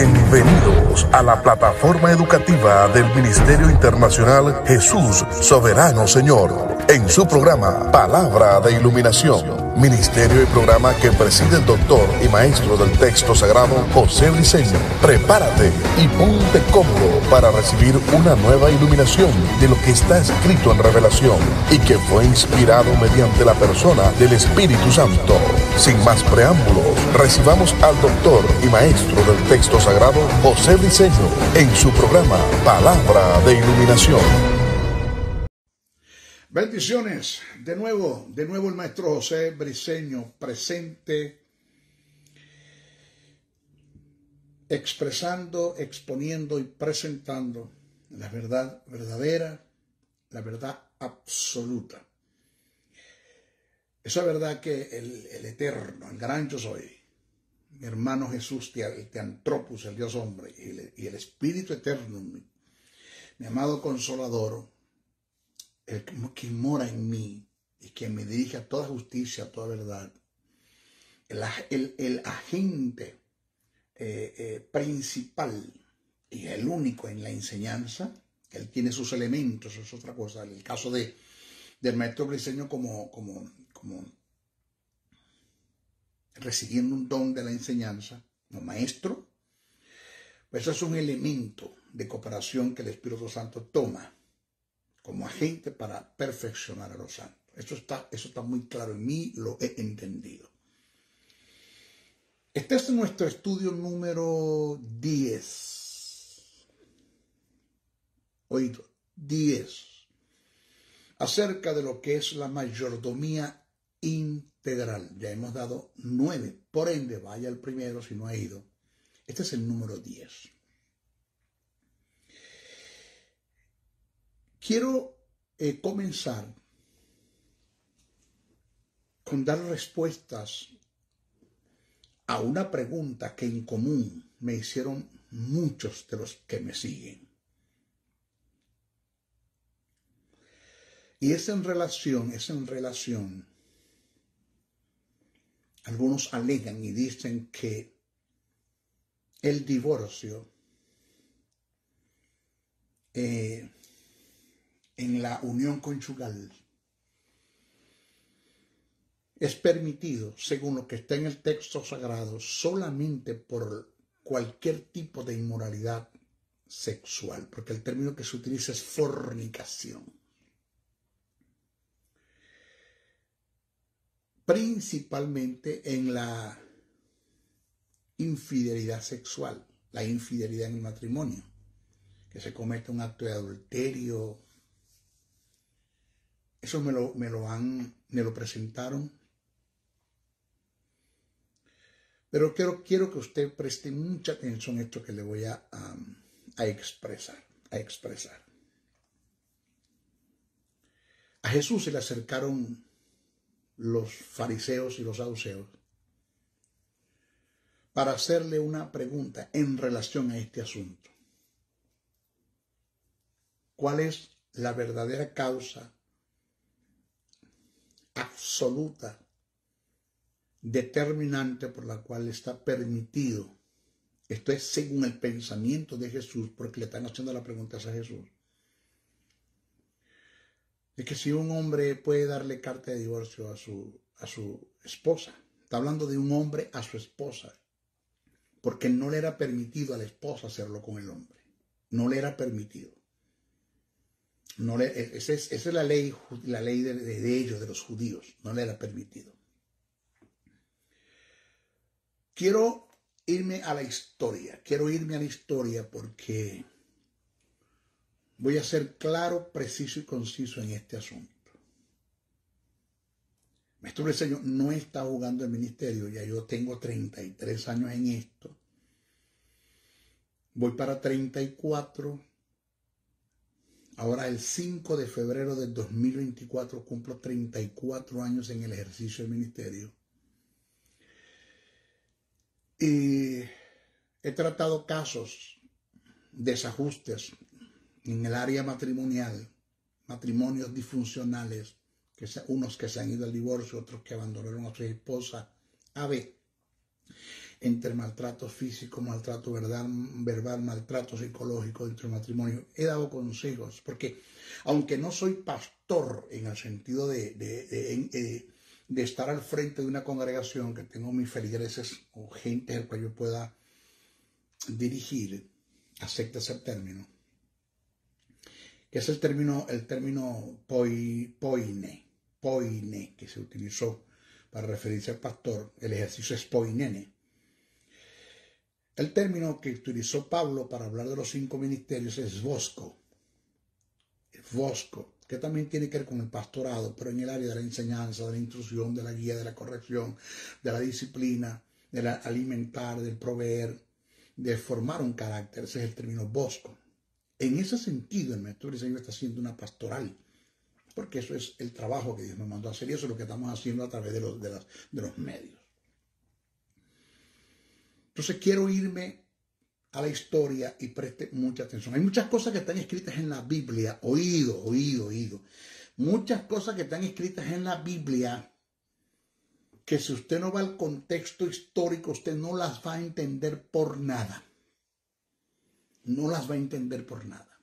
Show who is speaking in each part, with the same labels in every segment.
Speaker 1: Bienvenidos a la plataforma educativa del Ministerio Internacional Jesús Soberano Señor, en su programa Palabra de Iluminación, ministerio y programa que preside el doctor y maestro del texto sagrado José Briceño. Prepárate y ponte cómodo para recibir una nueva iluminación de lo que está escrito en Revelación y que fue inspirado mediante la persona del Espíritu Santo. Sin más preámbulos, recibamos al doctor y maestro del texto sagrado José Briceño en su programa Palabra de Iluminación.
Speaker 2: Bendiciones, de nuevo el maestro José Briceño presente, expresando, exponiendo y presentando la verdad verdadera, la verdad absoluta. Esa verdad que el eterno, el gran yo soy, mi hermano Jesús, el Teantropos, el Dios hombre, y el Espíritu eterno, mi amado Consolador, el que mora en mí y que me dirige a toda justicia, a toda verdad, el agente principal y el único en la enseñanza. Él tiene sus elementos, es otra cosa. En el caso del maestro Briceño como recibiendo un don de la enseñanza como maestro, pues eso es un elemento de cooperación que el Espíritu Santo toma como agente para perfeccionar a los santos. Eso está muy claro en mí, lo he entendido. Este es nuestro estudio número 10. Oído, 10. Acerca de lo que es la mayordomía integral. Ya hemos dado 9. Por ende, vaya el primero si no ha ido. Este es el número 10. Quiero comenzar con dar respuestas a una pregunta que en común me hicieron muchos de los que me siguen. Y es en relación, algunos alegan y dicen que el divorcio en la unión conyugal es permitido, según lo que está en el texto sagrado, solamente por cualquier tipo de inmoralidad sexual, porque el término que se utiliza es fornicación. Principalmente en la infidelidad sexual, la infidelidad en el matrimonio, que se comete un acto de adulterio. Eso me lo presentaron. Pero quiero que usted preste mucha atención a esto que le voy a expresar. A Jesús se le acercaron los fariseos y los saduceos para hacerle una pregunta en relación a este asunto. ¿Cuál es la verdadera causa absoluta, determinante por la cual está permitido? Esto es según el pensamiento de Jesús, porque le están haciendo la pregunta a Jesús. De que si un hombre puede darle carta de divorcio a su esposa. Está hablando de un hombre a su esposa, porque no le era permitido a la esposa hacerlo con el hombre. No le era permitido. Esa es la ley de ellos, de los judíos. No le era permitido. Quiero irme a la historia porque voy a ser claro, preciso y conciso en este asunto. Maestro Briceño no está jugando el ministerio, ya yo tengo 33 años en esto. Voy para 34. Ahora el 5 de febrero del 2024 cumplo 34 años en el ejercicio del ministerio. Y he tratado casos, desajustes en el área matrimonial, matrimonios disfuncionales, unos que se han ido al divorcio, otros que abandonaron a su esposa. entre maltrato físico, maltrato verbal, maltrato psicológico dentro del matrimonio. He dado consejos, porque aunque no soy pastor en el sentido de estar al frente de una congregación, que tengo mis feligreses o gente al cual yo pueda dirigir, acepta ese término, que es el término poine, que se utilizó para referirse al pastor. El ejercicio es poinene. El término que utilizó Pablo para hablar de los 5 ministerios es vosco, que también tiene que ver con el pastorado, pero en el área de la enseñanza, de la instrucción, de la guía, de la corrección, de la disciplina, del alimentar, del proveer, de formar un carácter. Ese es el término vosco. En ese sentido, el maestro Briseño está haciendo una pastoral, porque eso es el trabajo que Dios me mandó a hacer, y eso es lo que estamos haciendo a través de los medios. Entonces quiero irme a la historia y preste mucha atención. Hay muchas cosas que están escritas en la Biblia, oído. Muchas cosas que están escritas en la Biblia que si usted no va al contexto histórico, usted no las va a entender por nada. No las va a entender por nada.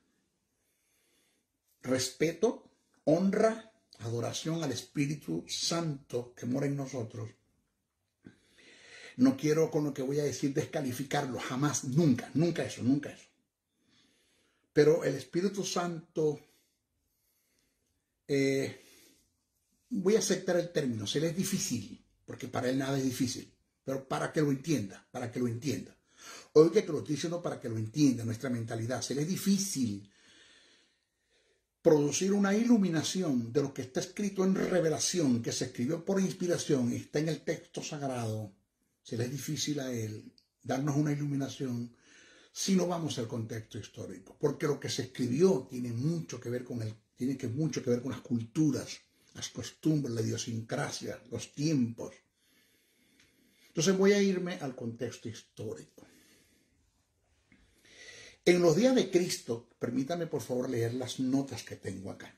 Speaker 2: Respeto, honra, adoración al Espíritu Santo que mora en nosotros. No quiero con lo que voy a decir descalificarlo, jamás, nunca eso. Pero el Espíritu Santo, voy a aceptar el término, se le es difícil, porque para él nada es difícil, pero para que lo entienda. Oiga que lo estoy diciendo para que lo entienda, nuestra mentalidad. Se le es difícil producir una iluminación de lo que está escrito en revelación, que se escribió por inspiración y está en el texto sagrado. Se le es difícil a él darnos una iluminación si no vamos al contexto histórico, porque lo que se escribió tiene mucho que ver con las culturas, las costumbres, la idiosincrasia, los tiempos. Entonces voy a irme al contexto histórico. En los días de Cristo, permítame por favor leer las notas que tengo acá.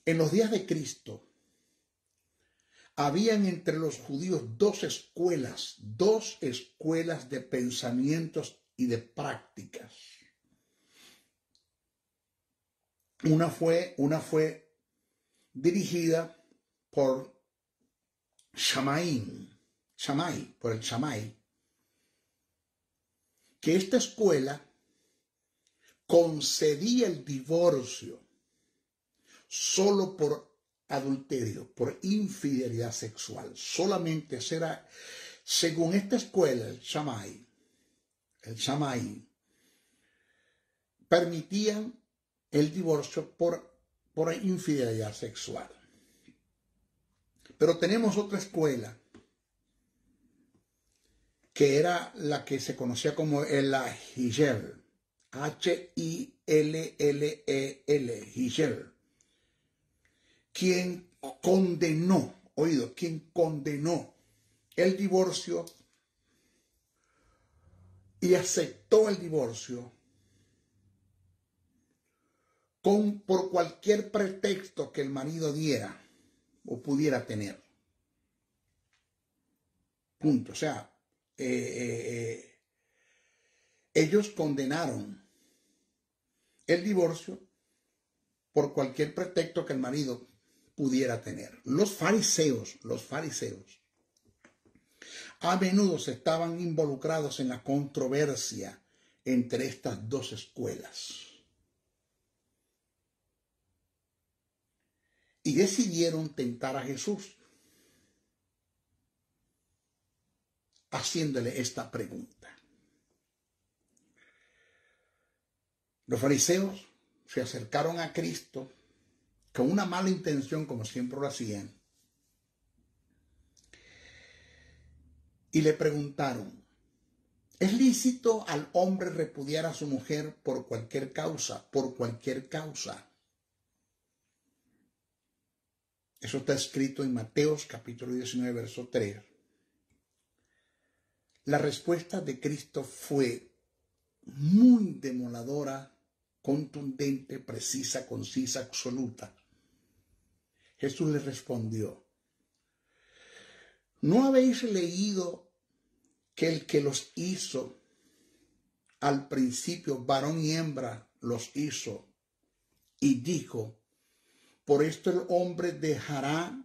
Speaker 2: En los días de Cristo, habían entre los judíos dos escuelas de pensamientos y de prácticas. Una fue dirigida por Shammai, que esta escuela concedía el divorcio solo por adulterio, por infidelidad sexual. Solamente será, según esta escuela, el Shammai, permitían el divorcio por infidelidad sexual. Pero tenemos otra escuela, que era la que se conocía como el Hillel, H-I-L-L-E-L, Hillel, quien condenó el divorcio y aceptó el divorcio por cualquier pretexto que el marido diera o pudiera tener. Punto. O sea, ellos condenaron el divorcio por cualquier pretexto que el marido pudiera tener. Los fariseos a menudo estaban involucrados en la controversia entre estas dos escuelas y decidieron tentar a Jesús haciéndole esta pregunta. Los fariseos se acercaron a Cristo con una mala intención, como siempre lo hacían, y le preguntaron: ¿es lícito al hombre repudiar a su mujer por cualquier causa? Por cualquier causa. Eso está escrito en Mateos capítulo 19, verso 3. La respuesta de Cristo fue muy demoledora, contundente, precisa, concisa, absoluta. Jesús le respondió: ¿no habéis leído que el que los hizo al principio, varón y hembra los hizo, y dijo, por esto el hombre dejará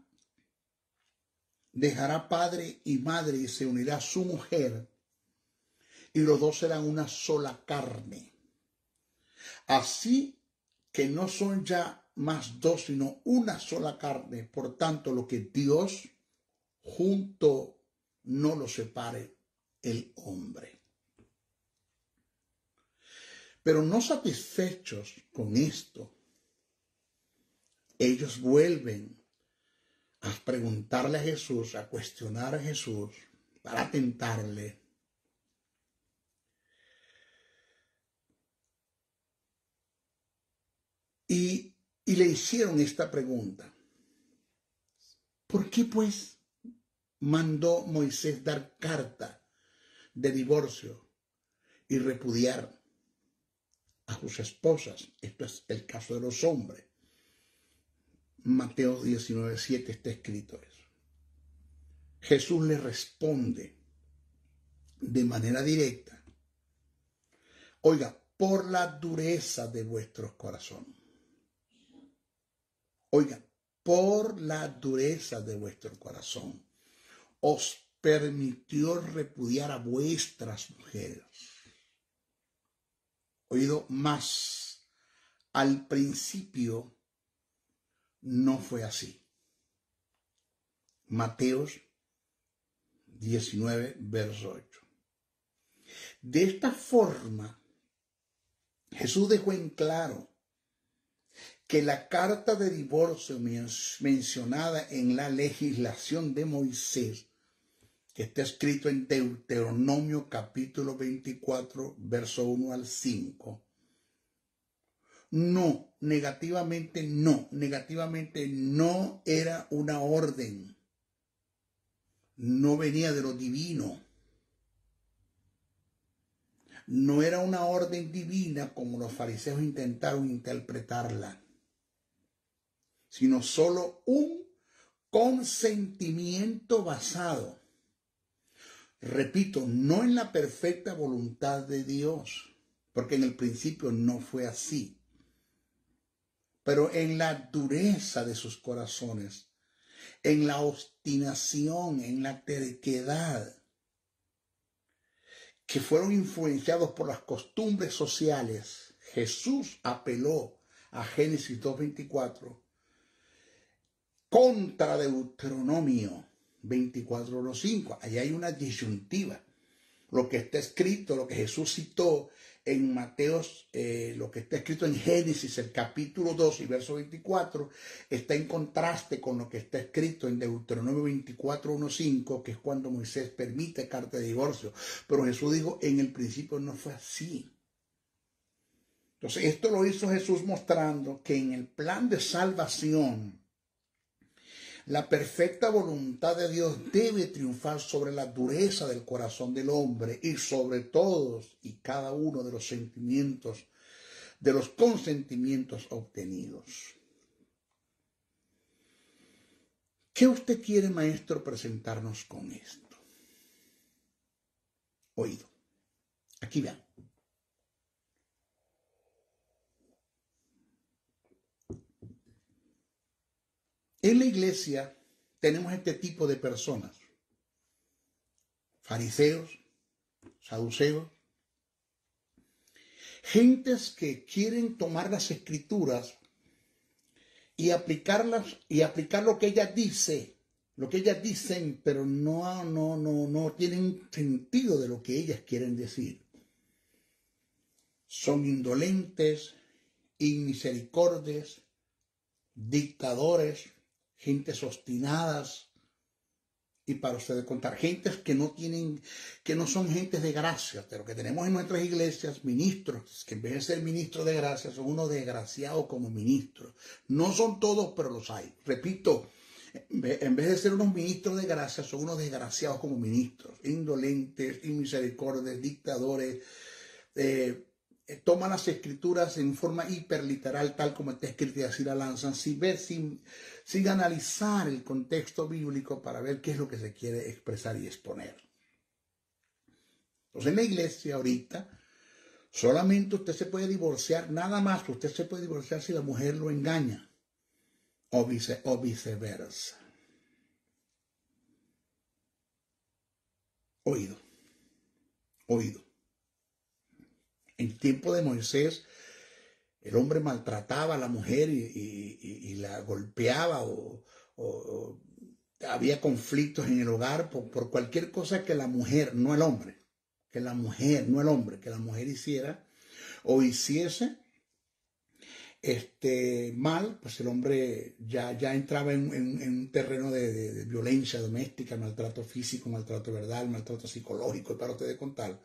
Speaker 2: padre y madre y se unirá a su mujer, y los dos serán una sola carne. Así que no son ya más dos, sino una sola carne. Por tanto, lo que Dios junto no lo separe el hombre. Pero no satisfechos con esto, ellos vuelven a preguntarle a Jesús, a cuestionar a Jesús, para tentarle. Y le hicieron esta pregunta. ¿Por qué pues mandó Moisés dar carta de divorcio y repudiar a sus esposas? Esto es el caso de los hombres. Mateo 19:7 está escrito eso. Jesús le responde de manera directa. Oiga, por la dureza de vuestros corazones. Oiga, por la dureza de vuestro corazón os permitió repudiar a vuestras mujeres. Oído, más al principio no fue así. Mateo 19, verso 8. De esta forma, Jesús dejó en claro que la carta de divorcio mencionada en la legislación de Moisés, que está escrito en Deuteronomio capítulo 24, verso 1 al 5, negativamente no era una orden, no venía de lo divino, no era una orden divina como los fariseos intentaron interpretarla, sino solo un consentimiento basado, repito, no en la perfecta voluntad de Dios, porque en el principio no fue así, pero en la dureza de sus corazones, en la obstinación, en la terquedad, que fueron influenciados por las costumbres sociales. Jesús apeló a Génesis 2:24 contra Deuteronomio 24:5. Allí hay una disyuntiva. Lo que está escrito, lo que Jesús citó en Mateo, lo que está escrito en Génesis, el capítulo 2 y verso 24, está en contraste con lo que está escrito en Deuteronomio 24:1-5, que es cuando Moisés permite carta de divorcio. Pero Jesús dijo, en el principio no fue así. Entonces, esto lo hizo Jesús mostrando que en el plan de salvación, la perfecta voluntad de Dios debe triunfar sobre la dureza del corazón del hombre y sobre todos y cada uno de los sentimientos, de los consentimientos obtenidos. ¿Qué usted quiere, maestro, presentarnos con esto? Oído. Aquí vean. En la iglesia tenemos este tipo de personas, fariseos, saduceos, gentes que quieren tomar las escrituras y aplicarlas y aplicar lo que ellas dicen, pero no tienen sentido de lo que ellas quieren decir. Son indolentes, inmisericordias, dictadores, gentes obstinadas, y para ustedes contar, gentes que no son gentes de gracia. Pero que tenemos en nuestras iglesias ministros que en vez de ser ministros de gracia son unos desgraciados como ministros. No son todos, pero los hay. Repito, en vez de ser unos ministros de gracia son unos desgraciados como ministros, indolentes, inmisericordias, dictadores, toman las escrituras en forma hiperliteral, tal como está escrito, y así la lanzan, sin analizar el contexto bíblico para ver qué es lo que se quiere expresar y exponer. Entonces en la iglesia ahorita solamente usted se puede divorciar, nada más usted se puede divorciar si la mujer lo engaña o viceversa. Oído. En tiempo de Moisés, el hombre maltrataba a la mujer y la golpeaba o había conflictos en el hogar por cualquier cosa que la mujer, no el hombre, que la mujer hiciera o hiciese mal, pues el hombre ya entraba en un terreno de violencia doméstica, maltrato físico, maltrato verbal, maltrato psicológico, y para ustedes contar.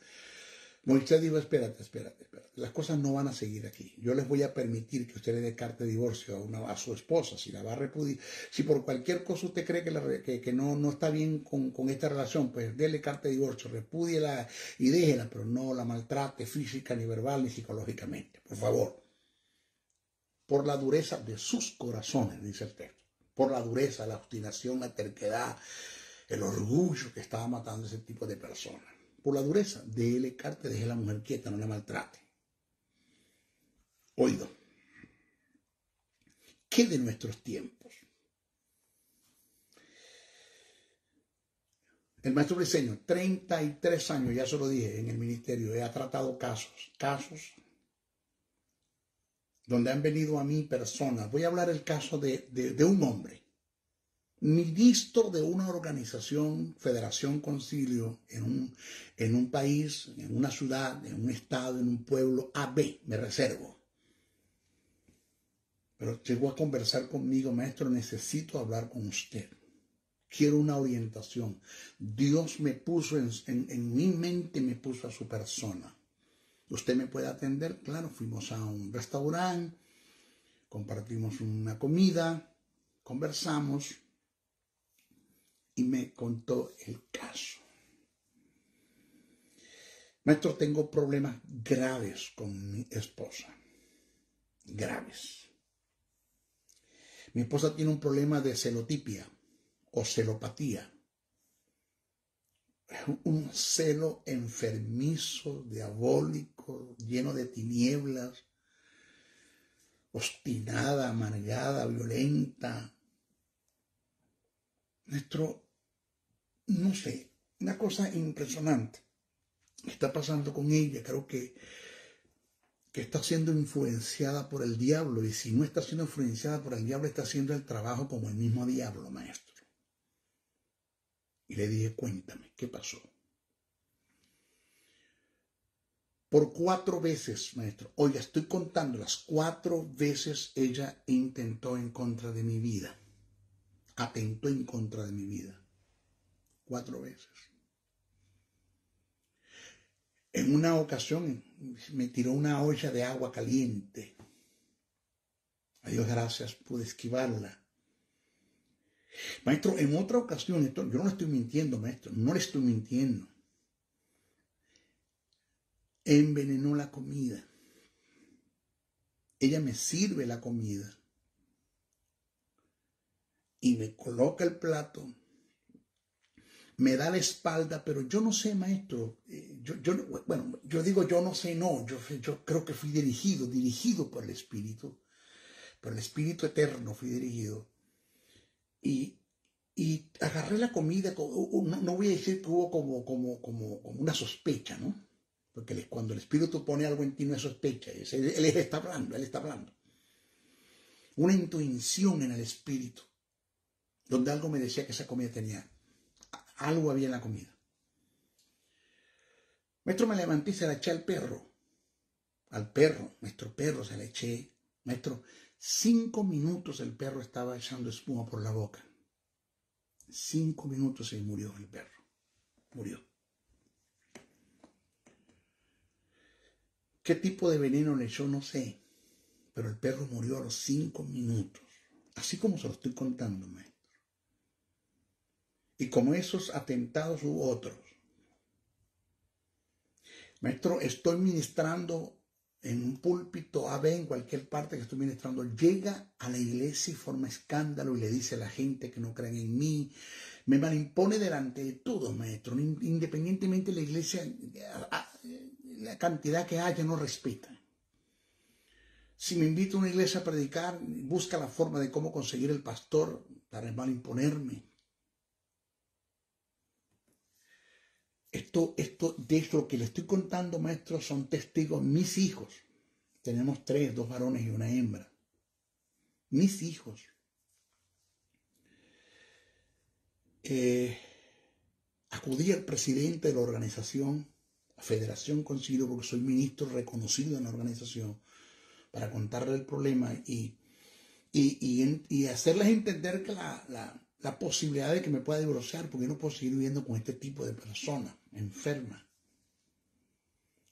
Speaker 2: Moisés dijo, espérate, las cosas no van a seguir aquí. Yo les voy a permitir que usted le dé carta de divorcio a su esposa, si la va a repudiar. Si por cualquier cosa usted cree que no está bien con esta relación, pues déle carta de divorcio, repúdiela y déjela, pero no la maltrate física, ni verbal, ni psicológicamente, por favor. Por la dureza de sus corazones, dice el texto. Por la dureza, la obstinación, la terquedad, el orgullo que estaba matando a ese tipo de personas. Por la dureza, déle carta, deje a la mujer quieta, no la maltrate. Oído. ¿Qué de nuestros tiempos? El maestro Briceño, 33 años, ya se lo dije, en el ministerio, ha tratado casos donde han venido a mí personas. Voy a hablar el caso de un hombre, ministro de una organización, Federación Concilio, en un país, en una ciudad, en un estado, en un pueblo, AB, me reservo. Pero llegó a conversar conmigo, maestro, necesito hablar con usted. Quiero una orientación. Dios me puso en mi mente, me puso a su persona. ¿Usted me puede atender? Claro, fuimos a un restaurante, compartimos una comida, conversamos y me contó el caso. Maestro, tengo problemas graves con mi esposa. Graves. Mi esposa tiene un problema de celotipia o celopatía. Un celo enfermizo, diabólico, lleno de tinieblas, obstinada, amargada, violenta. No sé, una cosa impresionante está pasando con ella. Creo que está siendo influenciada por el diablo, y si no está siendo influenciada por el diablo, está haciendo el trabajo como el mismo diablo, maestro. Y le dije, cuéntame, ¿qué pasó? Por 4 veces, maestro, oiga, estoy contando las 4 veces ella intentó en contra de mi vida. Atentó en contra de mi vida. 4 veces. En una ocasión me tiró una olla de agua caliente. A Dios gracias, pude esquivarla. Maestro, en otra ocasión, yo no le estoy mintiendo, maestro, no le estoy mintiendo. Envenenó la comida. Ella me sirve la comida y me coloca el plato, me da la espalda, pero yo no sé, maestro, yo digo yo no sé, no, yo creo que fui dirigido por el Espíritu Eterno fui dirigido. Y agarré la comida, no voy a decir que hubo como una sospecha, ¿no? Porque cuando el Espíritu pone algo en ti no es sospecha, él está hablando. Una intuición en el Espíritu, donde algo me decía que esa comida algo había en la comida. Maestro, me levanté y se la eché al perro, nuestro perro se la eché. Maestro, 5 minutos el perro estaba echando espuma por la boca. 5 minutos y murió el perro. Murió. ¿Qué tipo de veneno le echó? No sé. Pero el perro murió a los 5 minutos. Así como se lo estoy contando, maestro. Y como esos atentados hubo otros. Maestro, estoy ministrando en un púlpito AB, en cualquier parte que estoy ministrando, llega a la iglesia y forma escándalo y le dice a la gente que no creen en mí, Me manimpone delante de todos, maestro. Independientemente de la iglesia, la cantidad que haya no respeta. Si me invita a una iglesia a predicar, busca la forma de cómo conseguir el pastor para manimponerme. De esto que le estoy contando, maestro, son testigos mis hijos. Tenemos 3, 2 varones y una hembra. Mis hijos. Acudí al presidente de la organización, la Federación Concilio, porque soy ministro reconocido en la organización, para contarle el problema y hacerles entender que la posibilidad de que me pueda divorciar, porque no puedo seguir viviendo con este tipo de personas enfermas.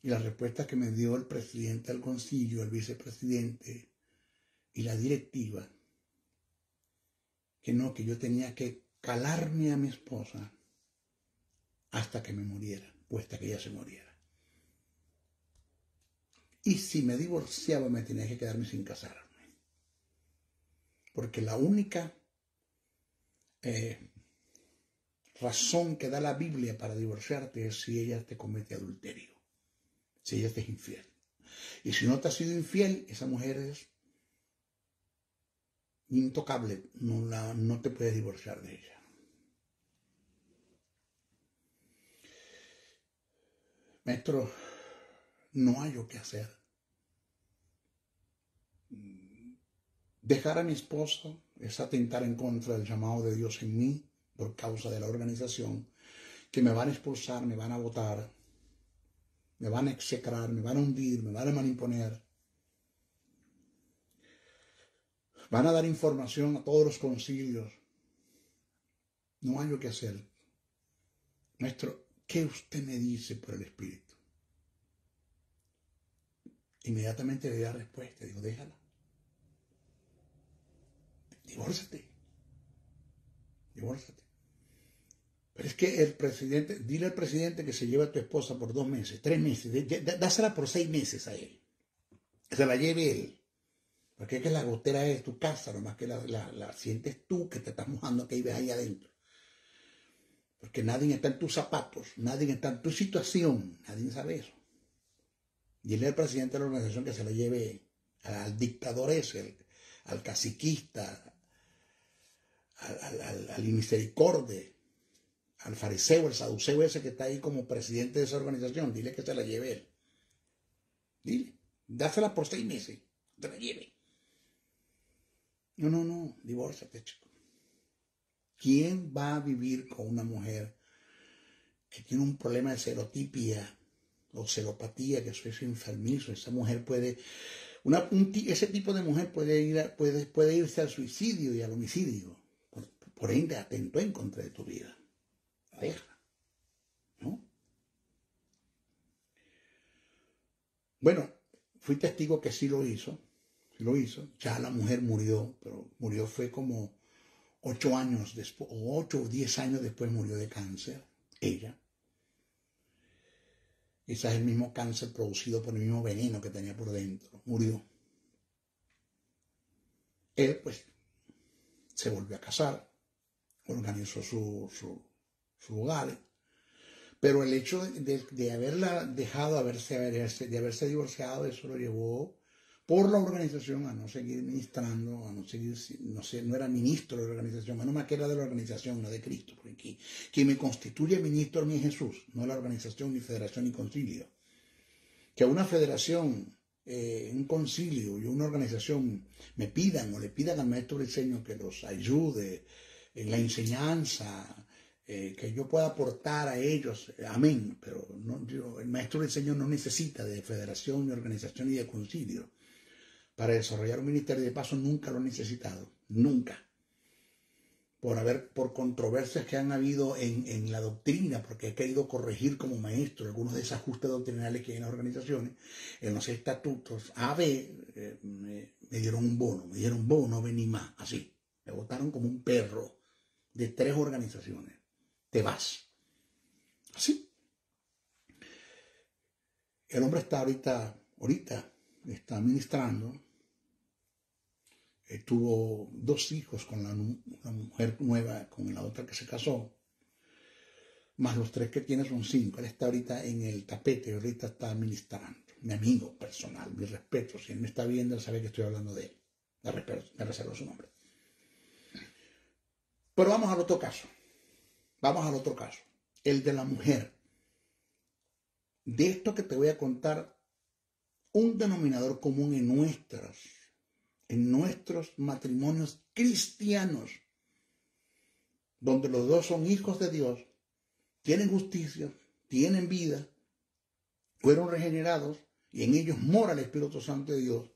Speaker 2: Y la respuesta que me dio el presidente del concilio, el vicepresidente y la directiva, que no, que yo tenía que calarme a mi esposa hasta que me muriera, o hasta que ella se muriera. Y si me divorciaba, me tenía que quedarme sin casarme. Porque la única razón que da la Biblia para divorciarte es si ella te comete adulterio, si ella te es infiel. Y si no te ha sido infiel, esa mujer es intocable, no te puedes divorciar de ella. Maestro, no hay yo qué hacer. Dejar a mi esposa es atentar en contra del llamado de Dios en mí por causa de la organización, que me van a expulsar, me van a botar, me van a execrar, me van a hundir, me van a manipular. Van a dar información a todos los concilios. No hay lo que hacer. Maestro, ¿qué usted me dice por el Espíritu? Inmediatamente le da respuesta. Digo, déjala. Divórciate. Divórciate. Pero es que el presidente, dile al presidente que se lleve a tu esposa por 2 meses, 3 meses, dásela por 6 meses a él. Que se la lleve él. Porque es que la gotera es tu casa, nomás que la sientes tú que te estás mojando que vives ahí adentro. Porque nadie está en tus zapatos, nadie está en tu situación, nadie sabe eso. Dile al presidente de la organización que se la lleve al dictador ese, al caciquista, al inmisericorde, al fariseo, el saduceo ese que está ahí como presidente de esa organización. Dile que se la lleve él. Dile, dásela por 6 meses, te la lleve. No, divórciate, chico. ¿Quién va a vivir con una mujer que tiene un problema de serotipia o seropatía, que eso es enfermizo? Esa mujer puede, ese tipo de mujer puede irse al suicidio y al homicidio. Por ende, atentó en contra de tu vida. Deja, ¿no? Bueno, fui testigo que sí lo hizo. Ya la mujer murió, pero murió fue como 8 años después, o 8 o 10 años después murió de cáncer, ella. Quizás el mismo cáncer producido por el mismo veneno que tenía por dentro, murió. Él, pues, se volvió a casar, organizó su hogar, pero el hecho de haberla dejado, de haberse divorciado, eso lo llevó por la organización a no seguir ministrando, a no seguir, no era ministro de la organización, menos mal que era de la organización, no de Cristo, porque quien me constituye ministro a mí es Jesús, no la organización, ni federación, ni concilio. Que a una federación, un concilio y una organización me pidan o le pidan al maestro Briceño que los ayude en la enseñanza, que yo pueda aportar a ellos, amén, pero el maestro Briceño no necesita de federación, ni organización, ni de concilio para desarrollar un ministerio. De paso nunca lo he necesitado, nunca, por controversias que han habido en la doctrina, porque he querido corregir como maestro algunos desajustes doctrinales que hay en las organizaciones, en los estatutos. Me dieron un bono, no vení más, así, me botaron como un perro de 3 organizaciones, te vas, así. El hombre está ahorita está ministrando tuvo 2 hijos con la mujer nueva, con la otra que se casó, más los 3 que tiene son 5. Él está ahorita en el tapete, ahorita está ministrando. Mi amigo personal, mi respeto. Si él me está viendo, él sabe que estoy hablando de él. Me reservo su nombre. Pero vamos al otro caso. El de la mujer. De esto que te voy a contar, un denominador común en nuestros matrimonios cristianos, donde los 2 son hijos de Dios, tienen justicia, tienen vida, fueron regenerados y en ellos mora el Espíritu Santo de Dios.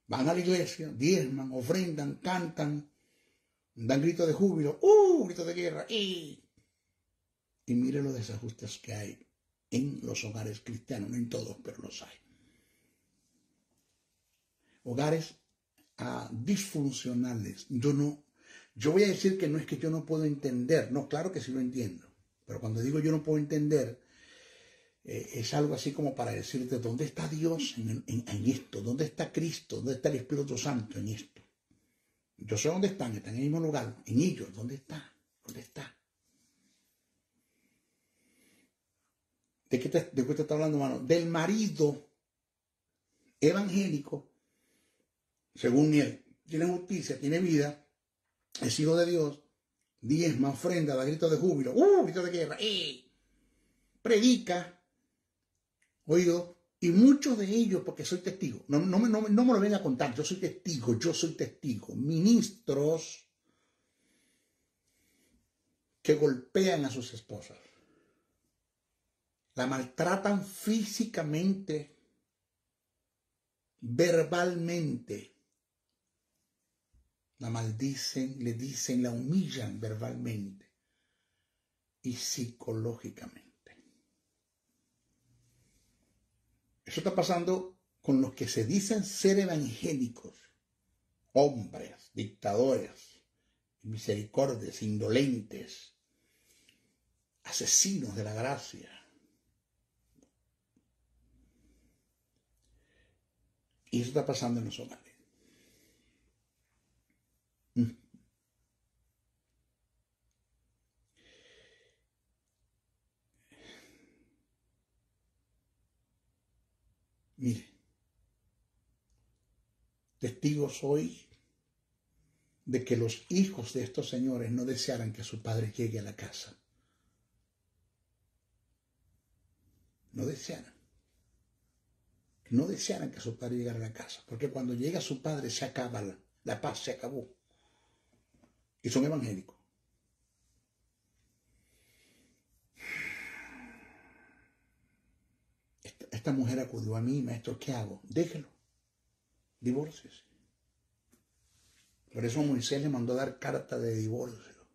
Speaker 2: Van a la iglesia, diezman, ofrendan, cantan, dan gritos de júbilo, gritos de guerra, y mire los desajustes que hay en los hogares cristianos, no en todos, pero los hay. Hogares disfuncionales. Yo voy a decir que no es que yo no puedo entender, no, claro que sí lo entiendo, pero cuando digo yo no puedo entender, es algo así como para decirte, ¿dónde está Dios en esto? ¿Dónde está Cristo? ¿Dónde está el Espíritu Santo en esto? Yo sé dónde están en el mismo lugar, en ellos, ¿dónde está? ¿Dónde está? ¿De qué te está hablando, hermano? Del marido evangélico, según él, tiene justicia, tiene vida, es hijo de Dios, diezma, ofrenda, da gritos de júbilo, gritos de guerra, predica, oído, y muchos de ellos, porque soy testigo, no me lo venga a contar, yo soy testigo, ministros que golpean a sus esposas, la maltratan físicamente, verbalmente, la maldicen, le dicen, la humillan verbalmente y psicológicamente. Eso está pasando con los que se dicen ser evangélicos, hombres, dictadores, misericordias, indolentes, asesinos de la gracia. Y eso está pasando en los hogares. Mire, testigo soy de que los hijos de estos señores no desearan que su padre llegue a la casa. No desearan que su padre llegara a la casa, porque cuando llega su padre se acaba la paz, se acabó. Y son evangélicos. Esta mujer acudió a mí, maestro, ¿qué hago? Déjelo, divórciese. Por eso Moisés le mandó a dar carta de divorcio.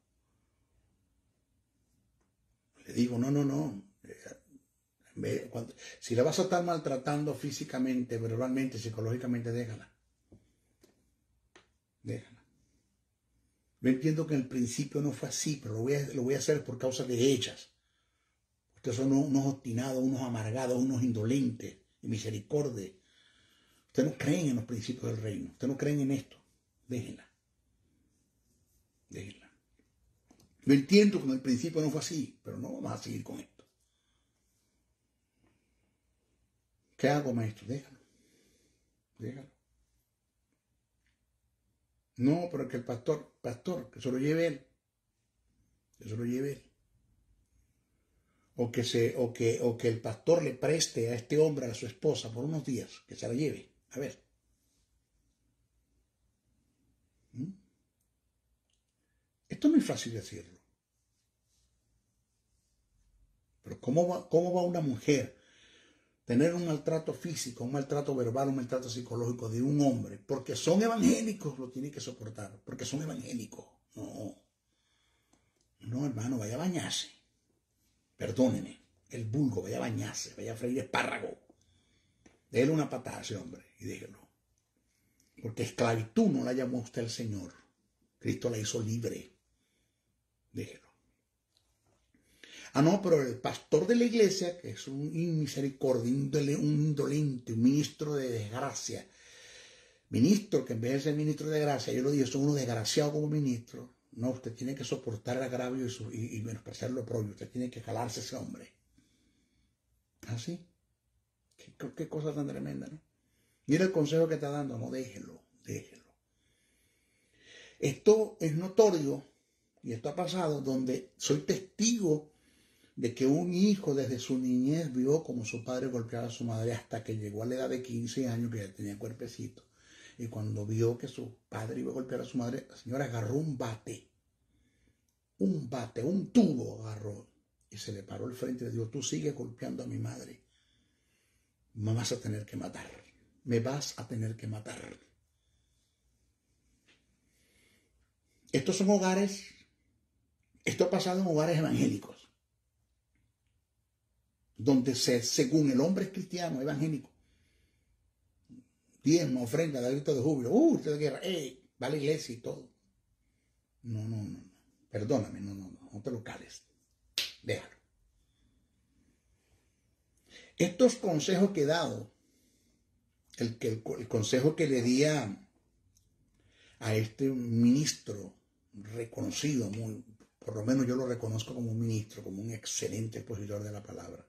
Speaker 2: Le digo, no. Si la vas a estar maltratando físicamente, verbalmente, psicológicamente, déjala. Yo entiendo que en el principio no fue así, pero lo voy a hacer por causa de ellas. Ustedes son unos obstinados, unos amargados, unos indolentes, de misericordia. Ustedes no creen en los principios del reino. Ustedes no creen en esto. Déjenla. Yo entiendo que en el principio no fue así, pero no vamos a seguir con esto. ¿Qué hago, maestro? Déjalo. No, pero que el pastor, que se lo lleve él. O que el pastor le preste a este hombre, a su esposa, por unos días, que se la lleve. A ver. Esto no es fácil decirlo. Pero ¿cómo va una mujer tener un maltrato físico, un maltrato verbal, un maltrato psicológico de un hombre? Porque son evangélicos, lo tiene que soportar. Porque son evangélicos. No, hermano, vaya a bañarse. Perdóneme, el vulgo, vaya a bañarse, vaya a freír espárrago. Déle una patada a ese hombre y déjelo. Porque esclavitud no la llamó usted el Señor. Cristo la hizo libre. Déjelo. No, pero el pastor de la iglesia, que es un inmisericordia, un indolente, un ministro de desgracia, Ministro, que en vez de ser ministro de gracia, yo lo dije, son unos desgraciados como ministro. No, usted tiene que soportar el agravio y menospreciar lo propio. Usted tiene que jalarse a ese hombre. ¿Así? ¿Qué cosa tan tremenda, ¿no? Mira el consejo que está dando. No, déjelo. Esto es notorio, y esto ha pasado, donde soy testigo de que un hijo desde su niñez vio como su padre golpeaba a su madre hasta que llegó a la edad de 15 años, que ya tenía cuerpecito. Y cuando vio que su padre iba a golpear a su madre, la señora agarró un tubo agarró, y se le paró al frente y le dijo, tú sigues golpeando a mi madre, me vas a tener que matar. Estos son hogares, esto ha pasado en hogares evangélicos, donde según el hombre es cristiano, evangélico, diezmo, ofrenda, da grito de júbilo, de guerra, va a la iglesia y todo. No, perdóname, no te lo cales, déjalo. Estos consejos que he dado, el consejo que le di a este ministro reconocido, por lo menos yo lo reconozco como un ministro, como un excelente expositor de la palabra.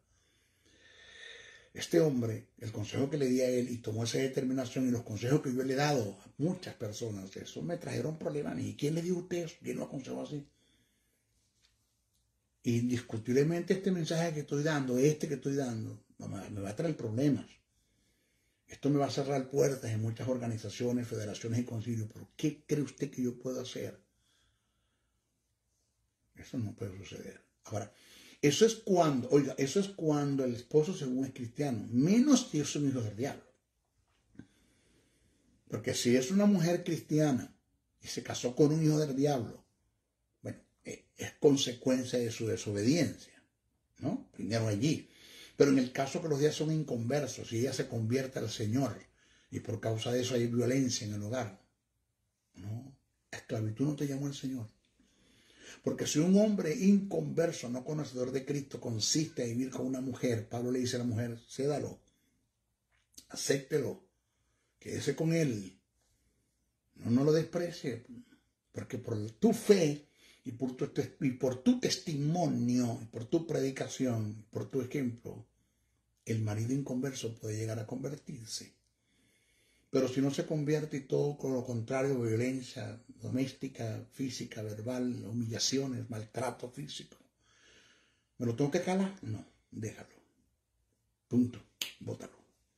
Speaker 2: Este hombre, el consejo que le di a él, y tomó esa determinación, y los consejos que yo le he dado a muchas personas, eso me trajeron problemas a mí. ¿Quién le dio a usted eso? ¿Quién lo aconsejó así? Indiscutiblemente este mensaje que estoy dando, me va a traer problemas. Esto me va a cerrar puertas en muchas organizaciones, federaciones y concilios. ¿Pero qué cree usted que yo puedo hacer? Eso no puede suceder. Ahora, eso es cuando el esposo según es cristiano, menos si es un hijo del diablo. Porque si es una mujer cristiana y se casó con un hijo del diablo, bueno, es consecuencia de su desobediencia, ¿no? Primero allí. Pero en el caso que los días son inconversos y ella se convierte al Señor y por causa de eso hay violencia en el hogar, no, la esclavitud no te llamó el Señor. Porque si un hombre inconverso, no conocedor de Cristo, consiste en vivir con una mujer, Pablo le dice a la mujer, cédalo, acéptelo, quédese con él, no lo desprecie, porque por tu fe y por tu testimonio, y por tu predicación, por tu ejemplo, el marido inconverso puede llegar a convertirse. Pero si no se convierte y todo con lo contrario, violencia doméstica, física, verbal, humillaciones, maltrato físico, ¿me lo tengo que calar? No, déjalo. Punto. Bótalo.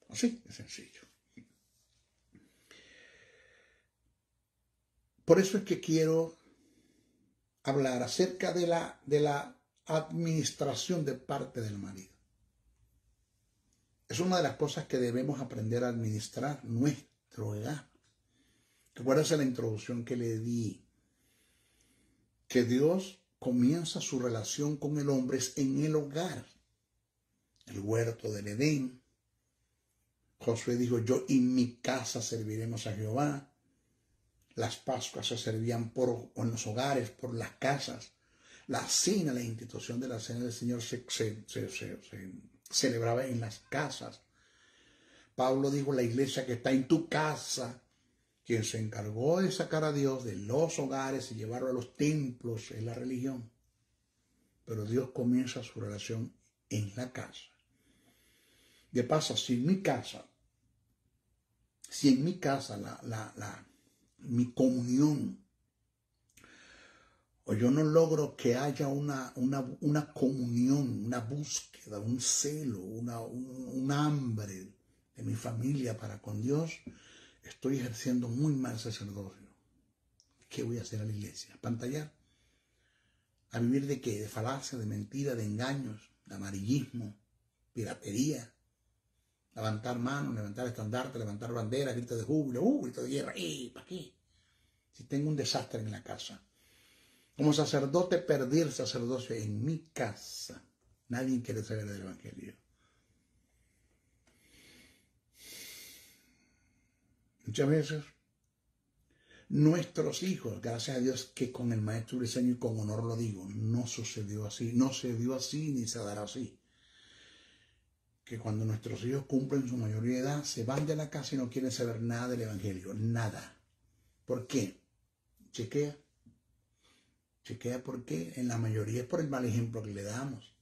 Speaker 2: Así de sencillo. Por eso es que quiero hablar acerca de la administración de parte del marido. Es una de las cosas que debemos aprender a administrar nuestro hogar. Recuérdense la introducción que le di, que Dios comienza su relación con el hombre en el hogar. El huerto del Edén. Josué dijo, yo y mi casa serviremos a Jehová. Las Pascuas se servían en los hogares, por las casas. La cena, la institución de la cena del Señor se celebraba en las casas. Pablo dijo, la iglesia que está en tu casa, quien se encargó de sacar a Dios de los hogares y llevarlo a los templos, es la religión. Pero Dios comienza su relación en la casa. De paso, si en mi casa, mi comunión, o yo no logro que haya una comunión, una búsqueda, un celo, un hambre de mi familia para con Dios, estoy ejerciendo muy mal sacerdocio. ¿Qué voy a hacer a la iglesia? ¿Pantallar? ¿A vivir de qué? De falacia, de mentira, de engaños, de amarillismo, piratería, levantar manos, levantar estandarte, levantar banderas, gritos de júbilo, gritos de guerra, ¿para qué? Si tengo un desastre en la casa. Como sacerdote perdí el sacerdocio en mi casa. Nadie quiere saber del evangelio. Muchas veces nuestros hijos, gracias a Dios que con el maestro Briseño y con honor lo digo, no sucedió así, no se dio así ni se dará así. que cuando nuestros hijos cumplen su mayoría de edad, se van de la casa y no quieren saber nada del evangelio, nada. ¿Por qué? Chequea por qué. En la mayoría es por el mal ejemplo que le damos,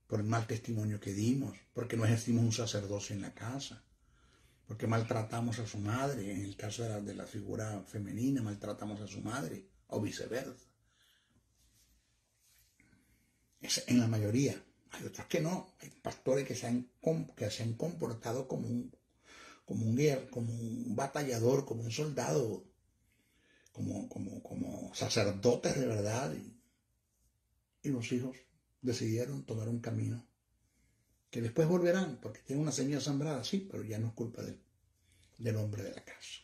Speaker 2: por el mal testimonio que dimos, porque no ejercimos un sacerdocio en la casa, porque maltratamos a su madre, en el caso de la figura femenina, maltratamos a su madre, o viceversa. Es en la mayoría. Hay otros que no. Hay pastores que se han comportado como un batallador, como un soldado, como sacerdotes de verdad. Y los hijos decidieron tomar un camino que después volverán, porque tienen una semilla sembrada, sí, pero ya no es culpa del hombre de la casa.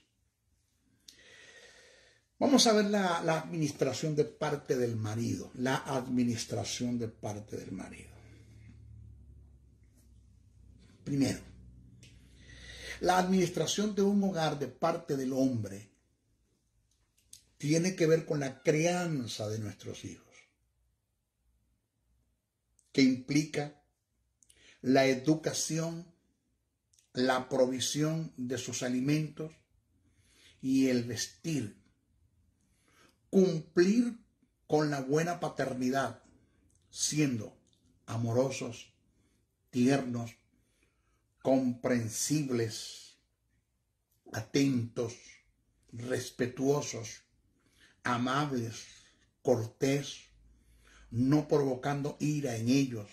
Speaker 2: Vamos a ver la administración de parte del marido. La administración de parte del marido. Primero, la administración de un hogar de parte del hombre tiene que ver con la crianza de nuestros hijos, que implica la educación, la provisión de sus alimentos y el vestir. Cumplir con la buena paternidad, siendo amorosos, tiernos, comprensibles, atentos, respetuosos, amables, cortés, no provocando ira en ellos,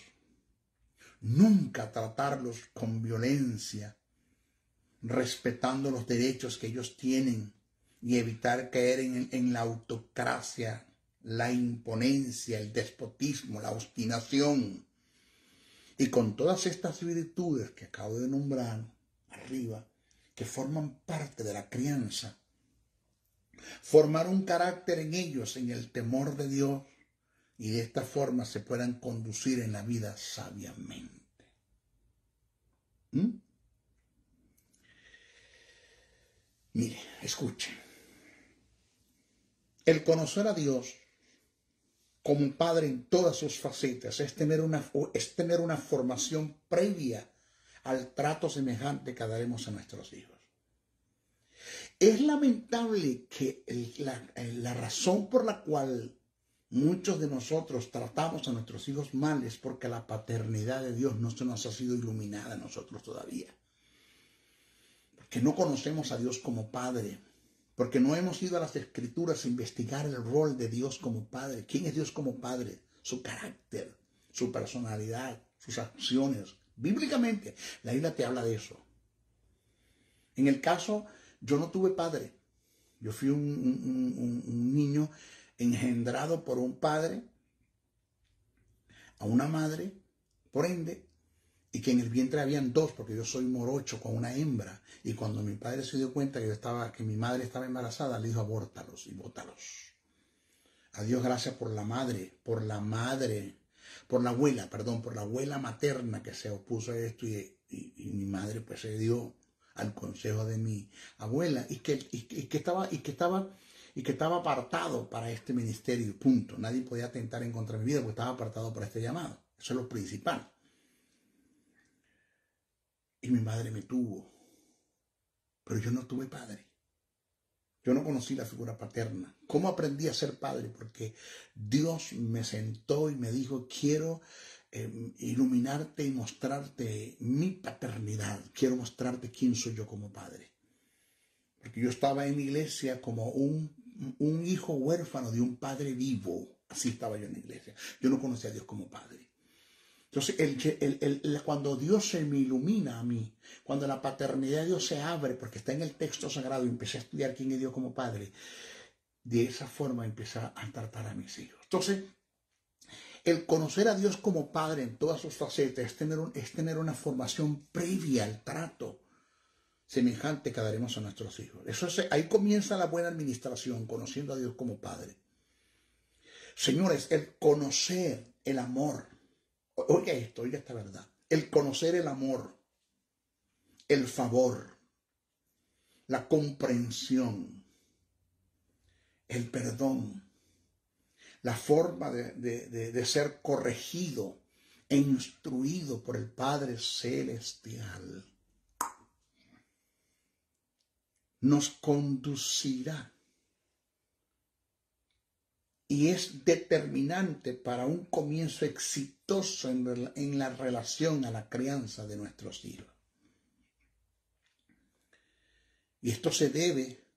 Speaker 2: nunca tratarlos con violencia, respetando los derechos que ellos tienen y evitar caer en la autocracia, la imponencia, el despotismo, la obstinación. Y con todas estas virtudes que acabo de nombrar arriba, que forman parte de la crianza, formar un carácter en ellos, en el temor de Dios, y de esta forma se puedan conducir en la vida sabiamente. Mire, escuche. El conocer a Dios como Padre en todas sus facetas es tener una formación previa al trato semejante que daremos a nuestros hijos. Es lamentable que la razón por la cual muchos de nosotros tratamos a nuestros hijos mal es porque la paternidad de Dios no se nos ha sido iluminada a nosotros todavía. Porque no conocemos a Dios como Padre. Porque no hemos ido a las Escrituras a investigar el rol de Dios como Padre. ¿Quién es Dios como Padre? Su carácter, su personalidad, sus acciones. Bíblicamente, la Biblia te habla de eso. En el caso, yo no tuve padre. Yo fui un niño engendrado por un padre, a una madre, por ende, y que en el vientre habían dos, porque yo soy morocho con una hembra. Y cuando mi padre se dio cuenta que mi madre estaba embarazada, le dijo: abórtalos y bótalos. A Dios gracias por la abuela materna que se opuso a esto, y mi madre pues se dio al consejo de mi abuela y que estaba apartado para este ministerio, punto. Nadie podía atentar en contra de mi vida porque estaba apartado para este llamado. Eso es lo principal. Y mi madre me tuvo, pero yo no tuve padre. Yo no conocí la figura paterna. ¿Cómo aprendí a ser padre? Porque Dios me sentó y me dijo: quiero iluminarte y mostrarte mi paternidad. Quiero mostrarte quién soy yo como padre. Porque yo estaba en la iglesia como un hijo huérfano de un padre vivo. Así estaba yo en la iglesia. Yo no conocía a Dios como padre. Entonces, cuando Dios se me ilumina a mí, cuando la paternidad de Dios se abre, porque está en el texto sagrado, y empecé a estudiar quién es Dios como Padre, de esa forma empecé a tratar a mis hijos. Entonces, el conocer a Dios como Padre en todas sus facetas es tener una formación previa al trato semejante que daremos a nuestros hijos. Ahí comienza la buena administración, conociendo a Dios como Padre. Señores, el conocer el amor. Oiga esta verdad. El conocer el amor, el favor, la comprensión, el perdón, la forma de ser corregido e instruido por el Padre Celestial, nos conducirá y es determinante para un comienzo exitoso en la relación a la crianza de nuestros hijos. Y esto se debe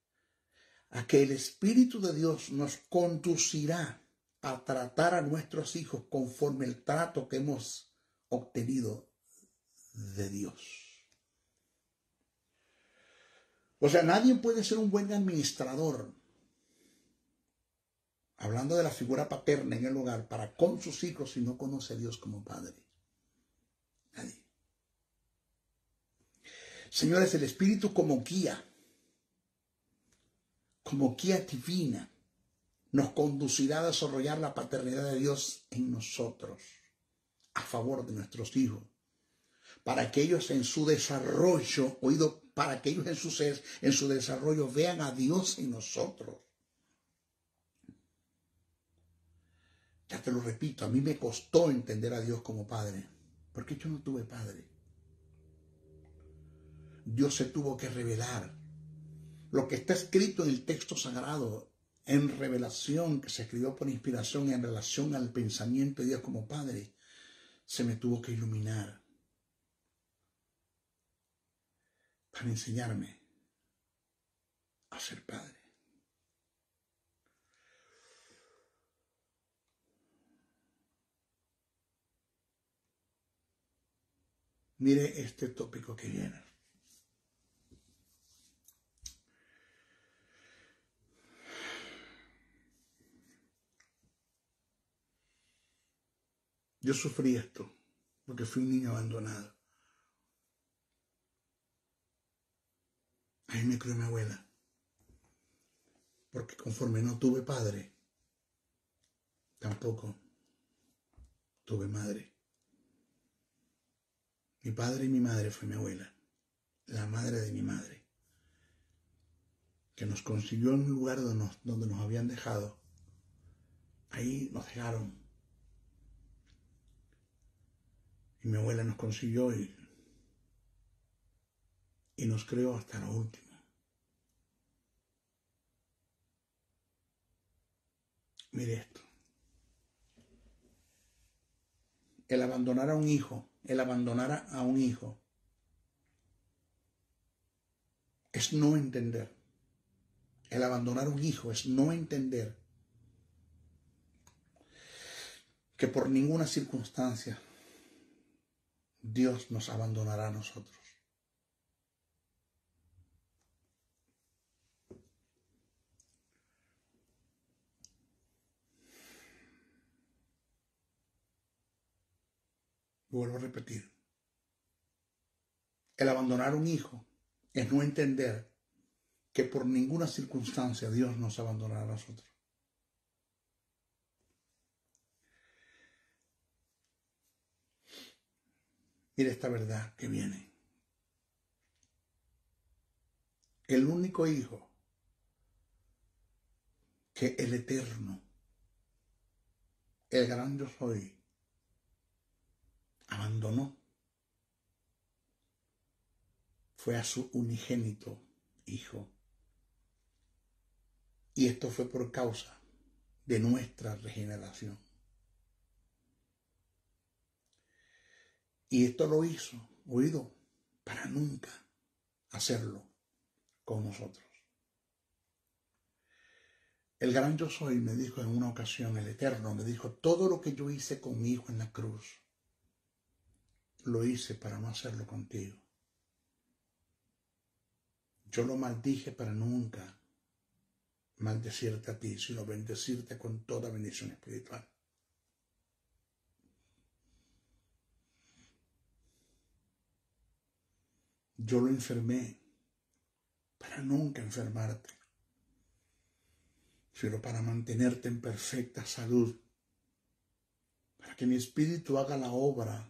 Speaker 2: a que el Espíritu de Dios nos conducirá a tratar a nuestros hijos conforme el trato que hemos obtenido de Dios. O sea, nadie puede ser un buen administrador, hablando de la figura paterna en el hogar, para con sus hijos si no conoce a Dios como Padre. Nadie. Señores, el Espíritu como guía divina, nos conducirá a desarrollar la paternidad de Dios en nosotros, a favor de nuestros hijos, para que ellos en su desarrollo, para que ellos en su desarrollo vean a Dios en nosotros. Ya te lo repito, a mí me costó entender a Dios como Padre, porque yo no tuve padre. Dios se tuvo que revelar. Lo que está escrito en el texto sagrado, en revelación, que se escribió por inspiración en relación al pensamiento de Dios como Padre, se me tuvo que iluminar para enseñarme a ser padre. Mire este tópico que viene. Yo sufrí esto porque fui un niño abandonado. Ahí me crió mi abuela. Porque conforme no tuve padre, tampoco tuve madre. Mi padre y mi madre fue mi abuela, la madre de mi madre, que nos consiguió en un lugar donde nos habían dejado. Ahí nos dejaron. Y mi abuela nos consiguió y nos crió hasta lo último. Mire esto. El abandonar a un hijo, es no entender. El abandonar a un hijo es no entender que por ninguna circunstancia Dios nos abandonará a nosotros. Vuelvo a repetir. El abandonar a un hijo es no entender que por ninguna circunstancia Dios nos abandonará a nosotros. Mira esta verdad que viene. El único hijo que el Eterno, el gran Yo Soy, abandonó fue a su unigénito hijo. Y esto fue por causa de nuestra regeneración. Y esto lo hizo, oído, para nunca hacerlo con nosotros. El gran Yo Soy me dijo en una ocasión, el Eterno me dijo, todo lo que yo hice con mi hijo en la cruz, lo hice para no hacerlo contigo. Yo lo maldije para nunca maldecirte a ti, sino bendecirte con toda bendición espiritual. Yo lo enfermé para nunca enfermarte, sino para mantenerte en perfecta salud, para que mi espíritu haga la obra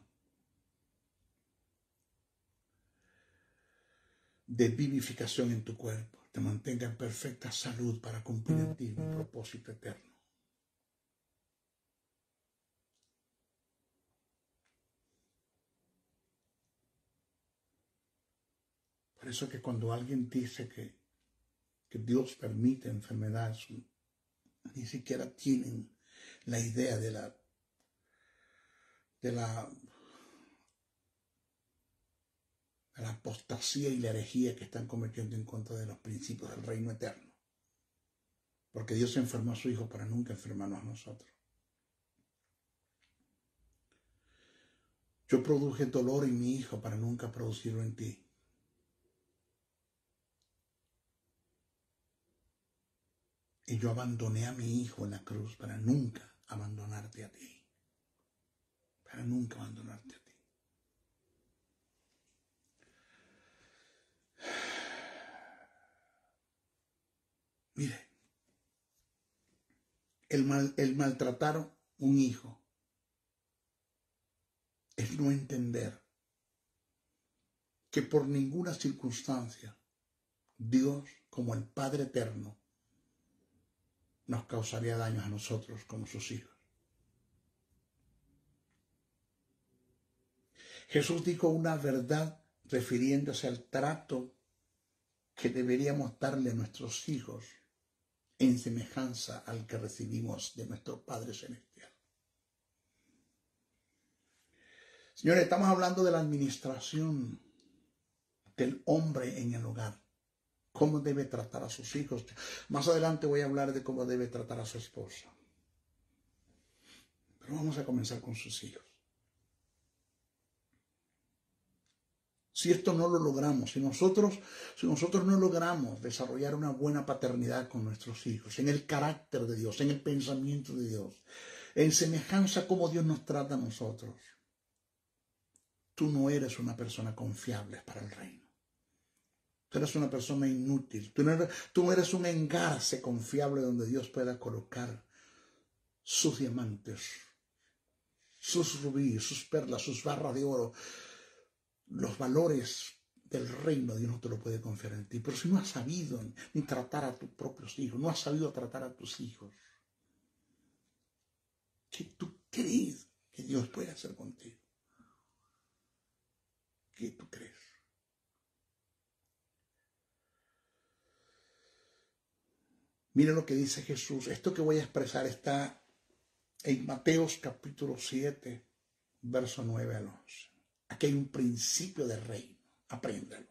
Speaker 2: de vivificación en tu cuerpo, te mantenga en perfecta salud para cumplir en ti mi propósito eterno. Por eso que cuando alguien dice que Dios permite enfermedades, ni siquiera tienen la idea de la apostasía y la herejía que están cometiendo en contra de los principios del reino eterno. Porque Dios enfermó a su Hijo para nunca enfermarnos a nosotros. Yo produje dolor en mi Hijo para nunca producirlo en ti. Y yo abandoné a mi Hijo en la cruz para nunca abandonarte a ti. Para nunca abandonarte a ti. Mire, el maltratar un hijo es no entender que por ninguna circunstancia Dios, como el Padre eterno, nos causaría daños a nosotros como sus hijos. Jesús dijo una verdad refiriéndose al trato que deberíamos darle a nuestros hijos en semejanza al que recibimos de nuestro Padre Celestial. Señores, estamos hablando de la administración del hombre en el hogar. Cómo debe tratar a sus hijos. Más adelante voy a hablar de cómo debe tratar a su esposa. Pero vamos a comenzar con sus hijos. Si esto no lo logramos, si nosotros no logramos desarrollar una buena paternidad con nuestros hijos, en el carácter de Dios, en el pensamiento de Dios, en semejanza como Dios nos trata a nosotros, tú no eres una persona confiable para el reino. Tú eres una persona inútil. Tú no eres un engarce confiable donde Dios pueda colocar sus diamantes, sus rubíes, sus perlas, sus barras de oro. Los valores del reino Dios no te lo puede confiar en ti. Pero si no has sabido ni tratar a tus propios hijos, no has sabido tratar a tus hijos, ¿qué tú crees que Dios puede hacer contigo? ¿Qué tú crees? Mira lo que dice Jesús. Esto que voy a expresar está en Mateos capítulo 7, verso 9 al 11. Aquí hay un principio de reino. Apréndalo.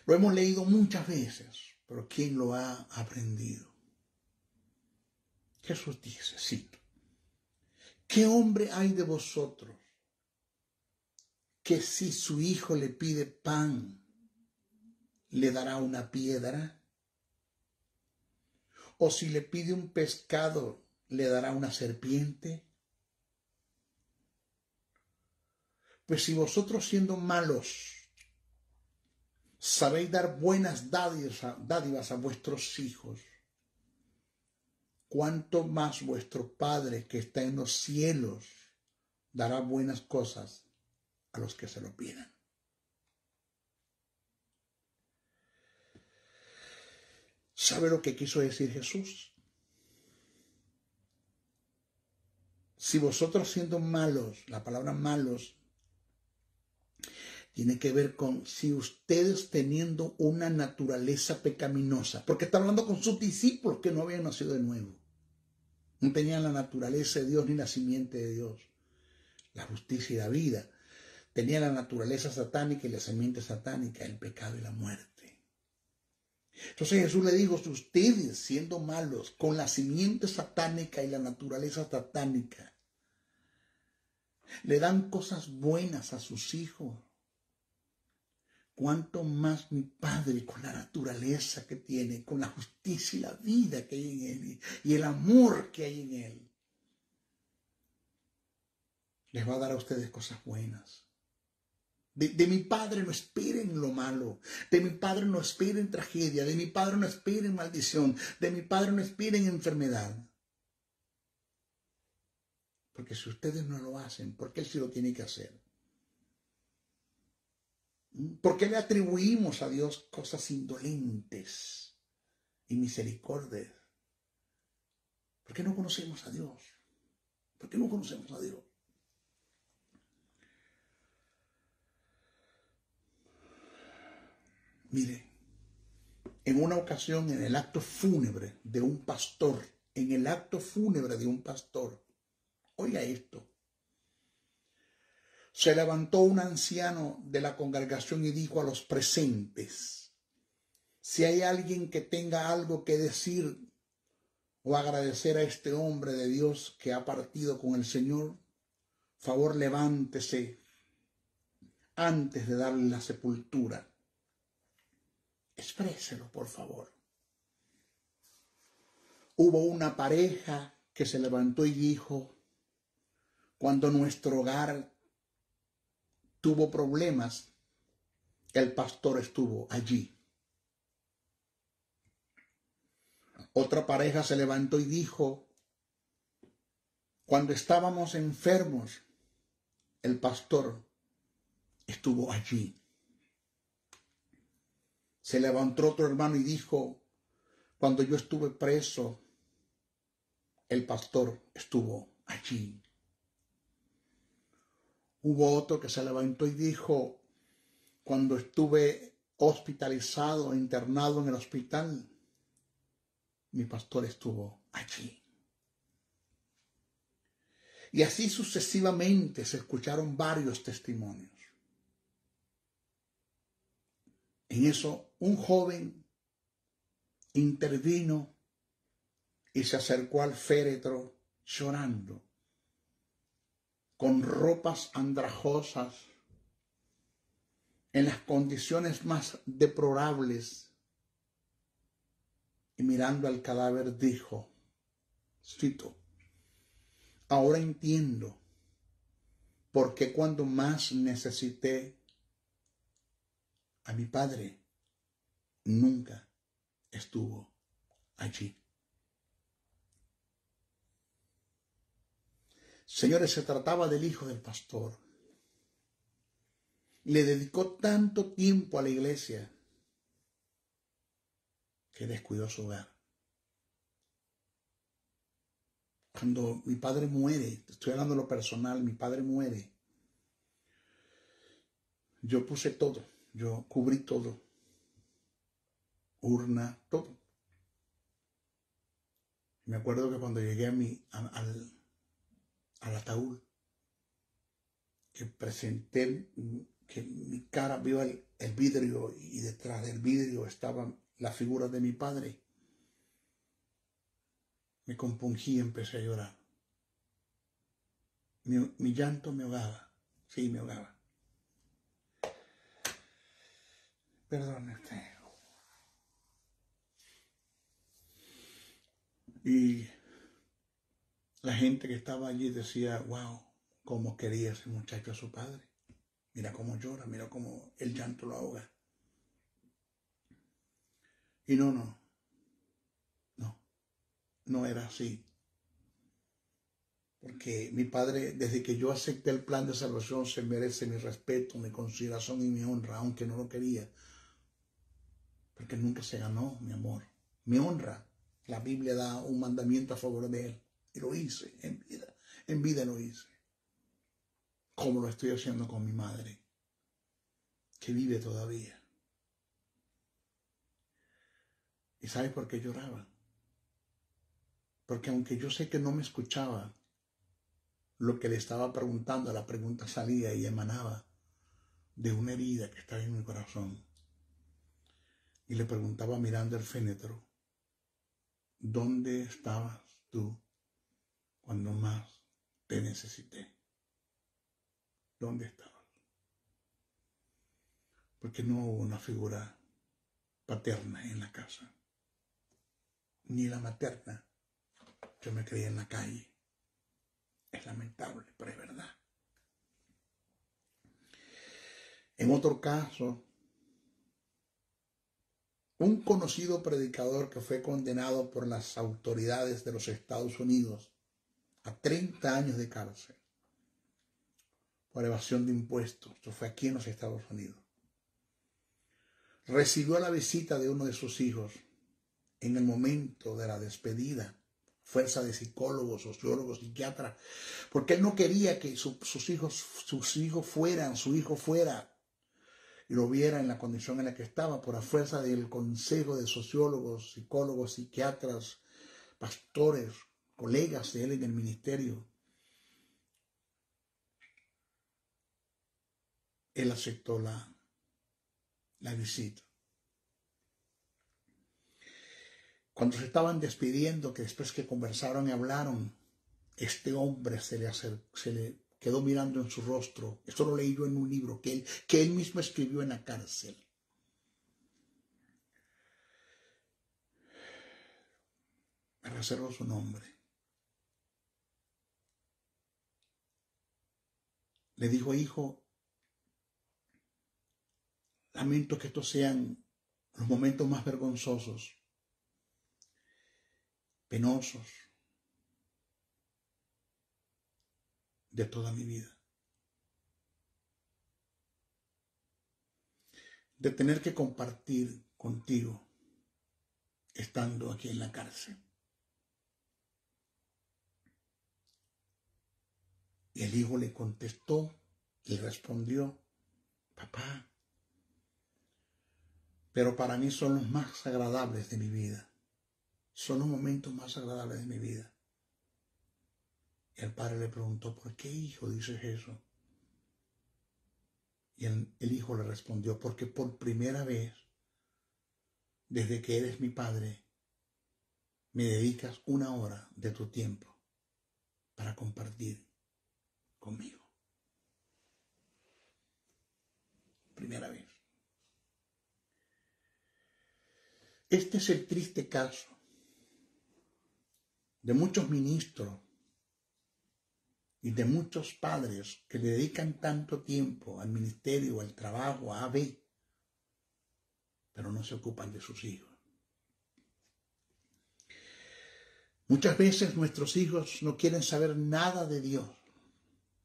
Speaker 2: Lo hemos leído muchas veces, pero ¿quién lo ha aprendido? Jesús dice, cito, ¿qué hombre hay de vosotros que si su hijo le pide pan, le dará una piedra? ¿O si le pide un pescado, le dará una serpiente? Pues si vosotros siendo malos sabéis dar buenas dádivas a vuestros hijos, ¿cuánto más vuestro Padre que está en los cielos dará buenas cosas a los que se lo pidan? ¿Sabe lo que quiso decir Jesús? Si vosotros siendo malos, la palabra malos tiene que ver con si ustedes teniendo una naturaleza pecaminosa, porque está hablando con sus discípulos que no habían nacido de nuevo, no tenían la naturaleza de Dios ni la simiente de Dios, la justicia y la vida, tenían la naturaleza satánica y la simiente satánica, el pecado y la muerte. Entonces Jesús le dijo, si ustedes siendo malos con la simiente satánica y la naturaleza satánica le dan cosas buenas a sus hijos, cuánto más mi Padre con la naturaleza que tiene, con la justicia y la vida que hay en Él y el amor que hay en Él, les va a dar a ustedes cosas buenas. De mi Padre no esperen lo malo, de mi Padre no esperen tragedia, de mi Padre no esperen maldición, de mi Padre no esperen enfermedad. Porque si ustedes no lo hacen, ¿por qué Él sí lo tiene que hacer? ¿Por qué le atribuimos a Dios cosas indolentes y misericordias? ¿Por qué no conocemos a Dios? ¿Por qué no conocemos a Dios? Mire, en una ocasión en el acto fúnebre de un pastor, oiga esto, se levantó un anciano de la congregación y dijo a los presentes: si hay alguien que tenga algo que decir o agradecer a este hombre de Dios que ha partido con el Señor, favor levántese antes de darle la sepultura. Expréselo, por favor. Hubo una pareja que se levantó y dijo: cuando nuestro hogar tuvo problemas, el pastor estuvo allí. Otra pareja se levantó y dijo: cuando estábamos enfermos, el pastor estuvo allí. Se levantó otro hermano y dijo: cuando yo estuve preso, el pastor estuvo allí. Hubo otro que se levantó y dijo: cuando estuve hospitalizado, internado en el hospital, mi pastor estuvo allí. Y así sucesivamente se escucharon varios testimonios. En eso, un joven intervino y se acercó al féretro llorando, con ropas andrajosas, en las condiciones más deplorables, y mirando al cadáver dijo, cito: ahora entiendo por qué cuando más necesité a mi padre, nunca estuvo allí. Señores, se trataba del hijo del pastor. Le dedicó tanto tiempo a la iglesia que descuidó su hogar. Cuando mi padre muere, estoy hablando de lo personal, mi padre muere, yo puse todo, yo cubrí todo, urna, todo. Me acuerdo que cuando llegué al ataúd, que presenté, que mi cara vio el vidrio y detrás del vidrio estaba la figura de mi padre, me compungí y empecé a llorar. Mi llanto me ahogaba, sí, me ahogaba. Perdone usted. Y la gente que estaba allí decía: wow, cómo quería ese muchacho a su padre. Mira cómo llora, mira cómo el llanto lo ahoga. Y no era así. Porque mi padre, desde que yo acepté el plan de salvación, se merece mi respeto, mi consideración y mi honra, aunque no lo quería. Porque nunca se ganó mi amor, mi honra. La Biblia da un mandamiento a favor de él. Y lo hice en vida. En vida lo hice. Como lo estoy haciendo con mi madre, que vive todavía. ¿Y sabes por qué lloraba? Porque aunque yo sé que no me escuchaba, lo que le estaba preguntando, la pregunta salía y emanaba de una herida que estaba en mi corazón. Y le preguntaba mirando el féretro: ¿dónde estabas tú cuando más te necesité? ¿Dónde estabas? Porque no hubo una figura paterna en la casa, ni la materna. Yo me crié en la calle. Es lamentable, pero es verdad. En otro caso, un conocido predicador que fue condenado por las autoridades de los Estados Unidos a 30 años de cárcel por evasión de impuestos. Esto fue aquí en los Estados Unidos. Recibió la visita de uno de sus hijos en el momento de la despedida, fuerza de psicólogos, sociólogos, psiquiatras, porque él no quería que su hijo fuera. y lo viera en la condición en la que estaba, por a fuerza del consejo de sociólogos, psicólogos, psiquiatras, pastores, colegas de él en el ministerio, él aceptó la visita. Cuando se estaban despidiendo, que después que conversaron y hablaron, este hombre se le quedó mirando en su rostro. Esto lo leí yo en un libro que él mismo escribió en la cárcel. Me reservo su nombre. Le dijo: hijo, lamento que estos sean los momentos más vergonzosos, penosos de toda mi vida. De tener que compartir contigo estando aquí en la cárcel. Y el hijo le contestó y respondió: papá, pero para mí son los más agradables de mi vida. Son los momentos más agradables de mi vida. Y el padre le preguntó: ¿por qué, hijo, dices eso? Y el hijo le respondió: porque por primera vez, desde que eres mi padre, me dedicas 1 hora de tu tiempo para compartir conmigo. Primera vez. Este es el triste caso de muchos ministros y de muchos padres que le dedican tanto tiempo al ministerio, al trabajo, a AB, pero no se ocupan de sus hijos. Muchas veces nuestros hijos no quieren saber nada de Dios,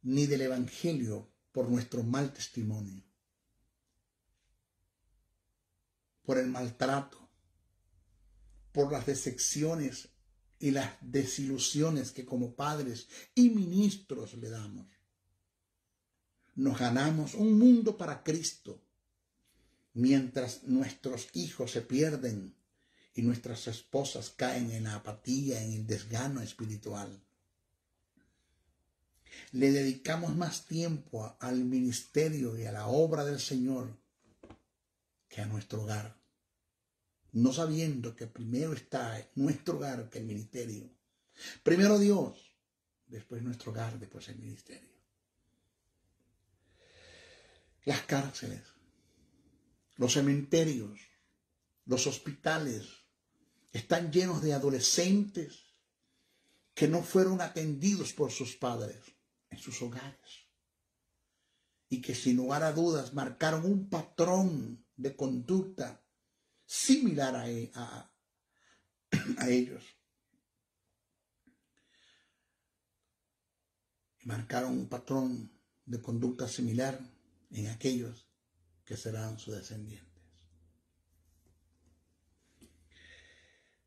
Speaker 2: ni del Evangelio, por nuestro mal testimonio, por el maltrato, por las decepciones y las desilusiones que como padres y ministros le damos. Nos ganamos un mundo para Cristo, mientras nuestros hijos se pierden y nuestras esposas caen en la apatía, en el desgano espiritual. Le dedicamos más tiempo al ministerio y a la obra del Señor que a nuestro hogar, no sabiendo que primero está nuestro hogar que el ministerio. Primero Dios, después nuestro hogar, después el ministerio. Las cárceles, los cementerios, los hospitales están llenos de adolescentes que no fueron atendidos por sus padres en sus hogares y que sin lugar a dudas marcaron un patrón de conducta similar a ellos. Y marcaron un patrón de conducta similar en aquellos que serán sus descendientes.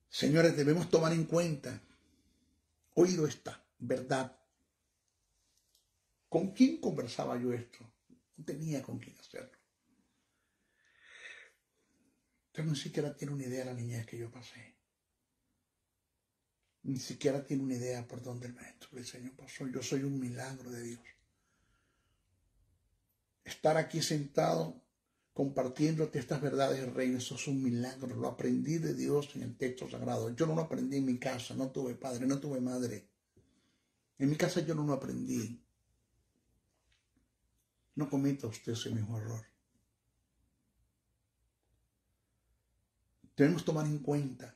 Speaker 2: Señores, debemos tomar en cuenta, oído esta verdad. ¿Con quién conversaba yo esto? No tenía con quién hacerlo. Usted ni siquiera tiene una idea de la niñez que yo pasé. Ni siquiera tiene una idea por dónde el maestro del Señor pasó. Yo soy un milagro de Dios. Estar aquí sentado compartiéndote estas verdades del reino, eso es un milagro. Lo aprendí de Dios en el texto sagrado. Yo no lo aprendí en mi casa, no tuve padre, no tuve madre. En mi casa yo no lo aprendí. No cometa usted ese mismo error. Debemos tomar en cuenta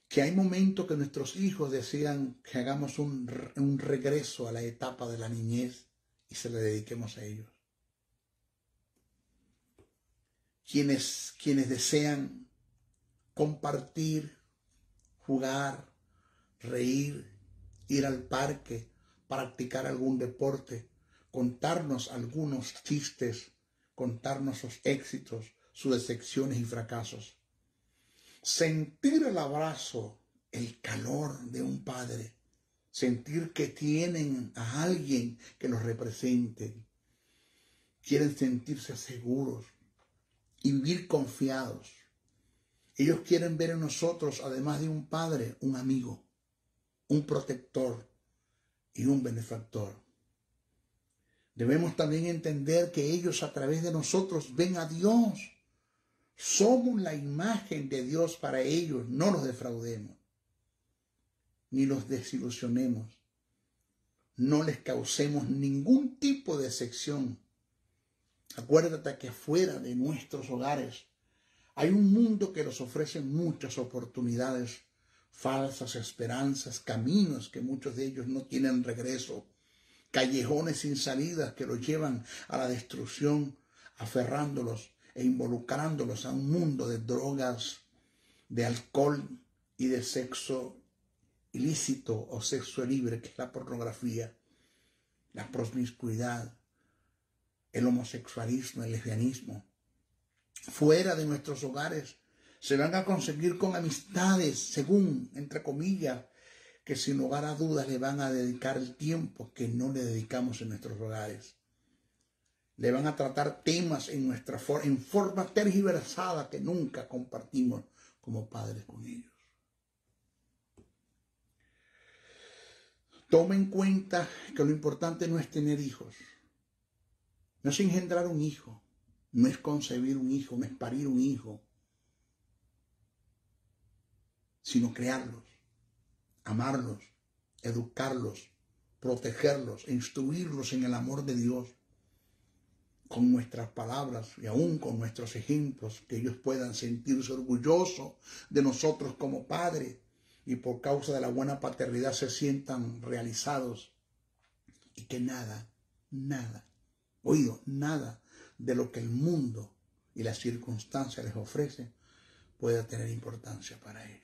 Speaker 2: que hay momentos que nuestros hijos desean que hagamos un regreso a la etapa de la niñez y se le dediquemos a ellos. Quienes desean compartir, jugar, reír, ir al parque, practicar algún deporte, contarnos algunos chistes, contarnos sus éxitos, sus decepciones y fracasos. Sentir el abrazo, el calor de un padre, sentir que tienen a alguien que los represente, quieren sentirse seguros y vivir confiados. Ellos quieren ver en nosotros, además de un padre, un amigo, un protector y un benefactor. Debemos también entender que ellos a través de nosotros ven a Dios. Somos la imagen de Dios para ellos. No los defraudemos, ni los desilusionemos. No les causemos ningún tipo de decepción. Acuérdate que fuera de nuestros hogares hay un mundo que nos ofrece muchas oportunidades, falsas esperanzas, caminos que muchos de ellos no tienen regreso, callejones sin salidas que los llevan a la destrucción, aferrándolos e involucrándolos a un mundo de drogas, de alcohol y de sexo ilícito o sexo libre, que es la pornografía, la promiscuidad, el homosexualismo, el lesbianismo. Fuera de nuestros hogares se van a conseguir con amistades, según, entre comillas, que sin lugar a dudas le van a dedicar el tiempo que no le dedicamos en nuestros hogares. Le van a tratar temas en forma tergiversada que nunca compartimos como padres con ellos. Toma en cuenta que lo importante no es tener hijos, no es engendrar un hijo, no es concebir un hijo, no es parir un hijo, sino crearlos, amarlos, educarlos, protegerlos, instruirlos en el amor de Dios, con nuestras palabras y aún con nuestros ejemplos, que ellos puedan sentirse orgullosos de nosotros como padres y por causa de la buena paternidad se sientan realizados y que nada de lo que el mundo y las circunstancias les ofrecen pueda tener importancia para ellos.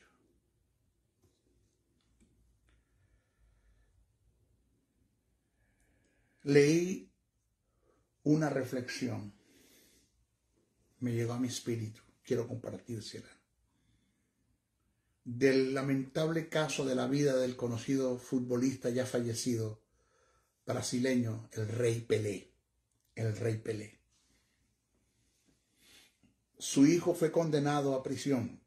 Speaker 2: Leí una reflexión, me llegó a mi espíritu, quiero compartírsela, del lamentable caso de la vida del conocido futbolista ya fallecido brasileño, el Rey Pelé. Su hijo fue condenado a prisión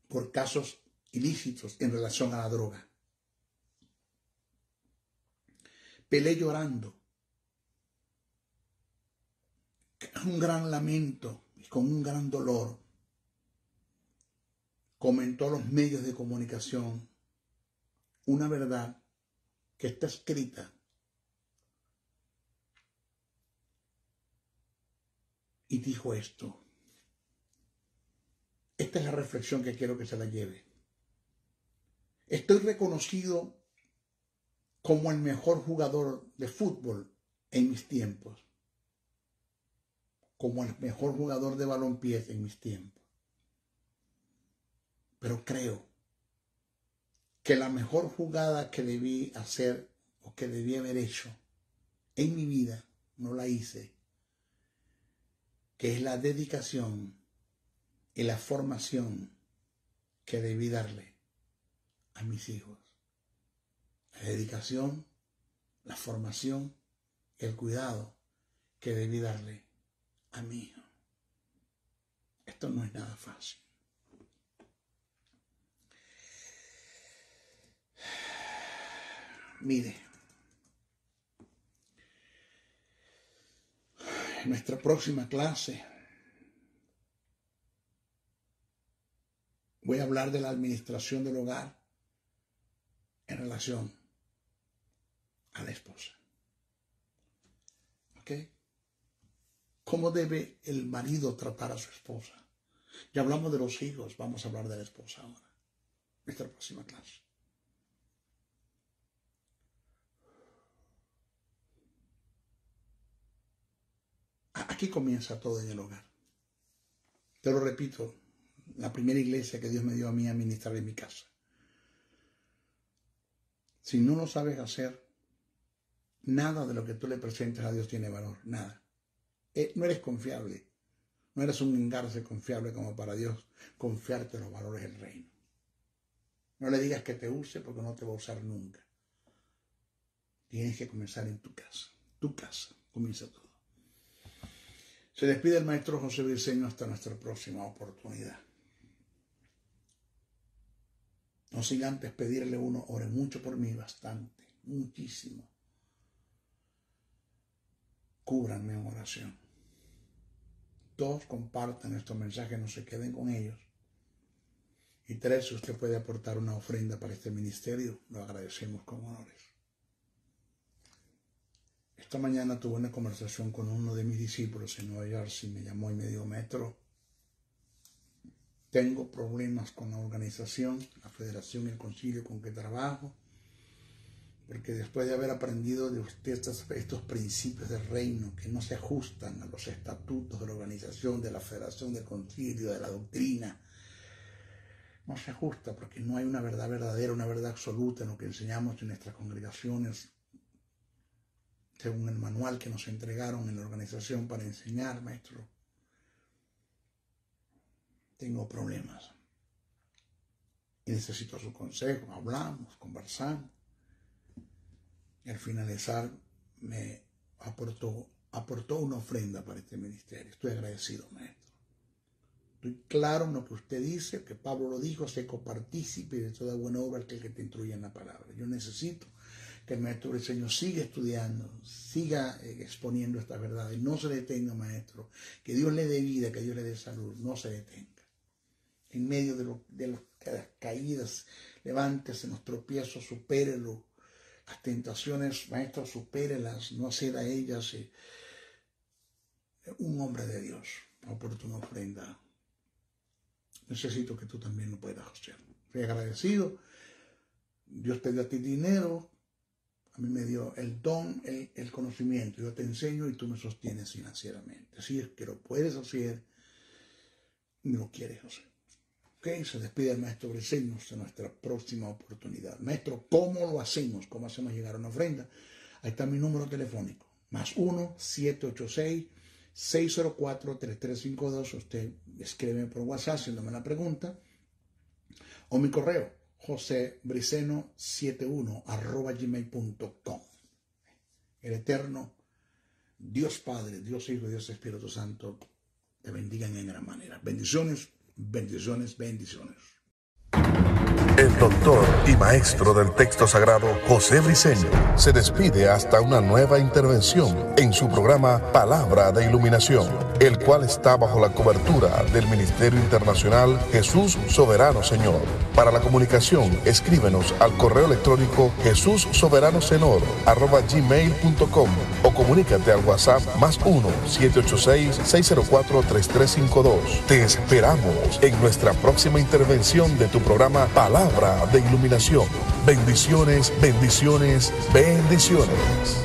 Speaker 2: por casos ilícitos en relación a la droga. Pelé, llorando, con un gran lamento y con un gran dolor, comentó a los medios de comunicación una verdad que está escrita y dijo esto. Esta es la reflexión que quiero que se la lleve. Estoy reconocido como el mejor jugador de fútbol en mis tiempos, como el mejor jugador de balompié en mis tiempos. Pero creo que la mejor jugada que debí hacer o que debí haber hecho en mi vida, no la hice, que es la dedicación y la formación que debí darle a mis hijos. La dedicación, la formación, el cuidado que debí darle a mi hijo. Esto no es nada fácil. Mire, en nuestra próxima clase voy a hablar de la administración del hogar en relación a la esposa. ¿Ok? ¿Cómo debe el marido tratar a su esposa? Ya hablamos de los hijos, vamos a hablar de la esposa ahora. Nuestra próxima clase. Aquí comienza todo en el hogar. Te lo repito, la primera iglesia que Dios me dio a mí a ministrar en mi casa. Si no lo sabes hacer, nada de lo que tú le presentes a Dios tiene valor, nada. No eres confiable, no eres un engarce confiable como para Dios confiarte los valores del reino. No le digas que te use porque no te va a usar nunca. tienes que comenzar en tu casa. Tu casa comienza todo. Se despide el maestro José Briceño hasta nuestra próxima oportunidad. No sin antes pedirle uno, ore mucho por mí, bastante, muchísimo. Cúbranme en oración. 2, compartan estos mensajes, no se queden con ellos. Y 3, si usted puede aportar una ofrenda para este ministerio, lo agradecemos con honores. Esta mañana tuve una conversación con uno de mis discípulos en Nueva Jersey. Me llamó y me dijo, maestro, tengo problemas con la organización, la federación y el concilio con que trabajo, porque después de haber aprendido de usted estos principios del reino que no se ajustan a los estatutos de la organización, de la federación, del concilio, de la doctrina, no se ajusta porque no hay una verdad verdadera, una verdad absoluta en lo que enseñamos en nuestras congregaciones, según el manual que nos entregaron en la organización para enseñar, maestro. Tengo problemas y necesito su consejo. Hablamos, conversamos y al finalizar me aportó una ofrenda para este ministerio. Estoy agradecido, maestro. Estoy claro en lo que usted dice, que Pablo lo dijo, sé copartícipe de toda buena obra que te instruye en la palabra. Yo necesito que el maestro Briceño siga estudiando, siga exponiendo estas verdades. No se detenga, maestro. Que Dios le dé vida, que Dios le dé salud. No se detenga. En medio de las caídas, levántese, los tropiezos, supérelo. Las tentaciones, maestro, supérelas, no ceda a ellas. Un hombre de Dios, oportuna ofrenda. Necesito que tú también lo puedas hacer. Estoy agradecido. Dios te dio a ti dinero, a mí me dio el don, el conocimiento. Yo te enseño y tú me sostienes financieramente. Si es que lo puedes hacer, no lo quieres hacer. Okay, se despide el maestro Briceño hasta nuestra próxima oportunidad. Maestro, ¿cómo lo hacemos? ¿Cómo hacemos llegar a una ofrenda? Ahí está mi número telefónico. +1 786 604-3352. Usted escribe por WhatsApp haciéndome la pregunta. O mi correo, josebriceno71@gmail.com. El eterno Dios Padre, Dios Hijo y Dios Espíritu Santo te bendigan en gran manera. Bendiciones, bendiciones, bendiciones.
Speaker 1: El doctor y maestro del texto sagrado José Briceño se despide hasta una nueva intervención en su programa Palabra de Iluminación, el cual está bajo la cobertura del Ministerio Internacional Jesús Soberano Señor. Para la comunicación, escríbenos al correo electrónico jesussoberanosenor@gmail.com o comunícate al WhatsApp +1 786 604-3352. Te esperamos en nuestra próxima intervención de tu programa Palabra de Iluminación. Bendiciones, bendiciones, bendiciones.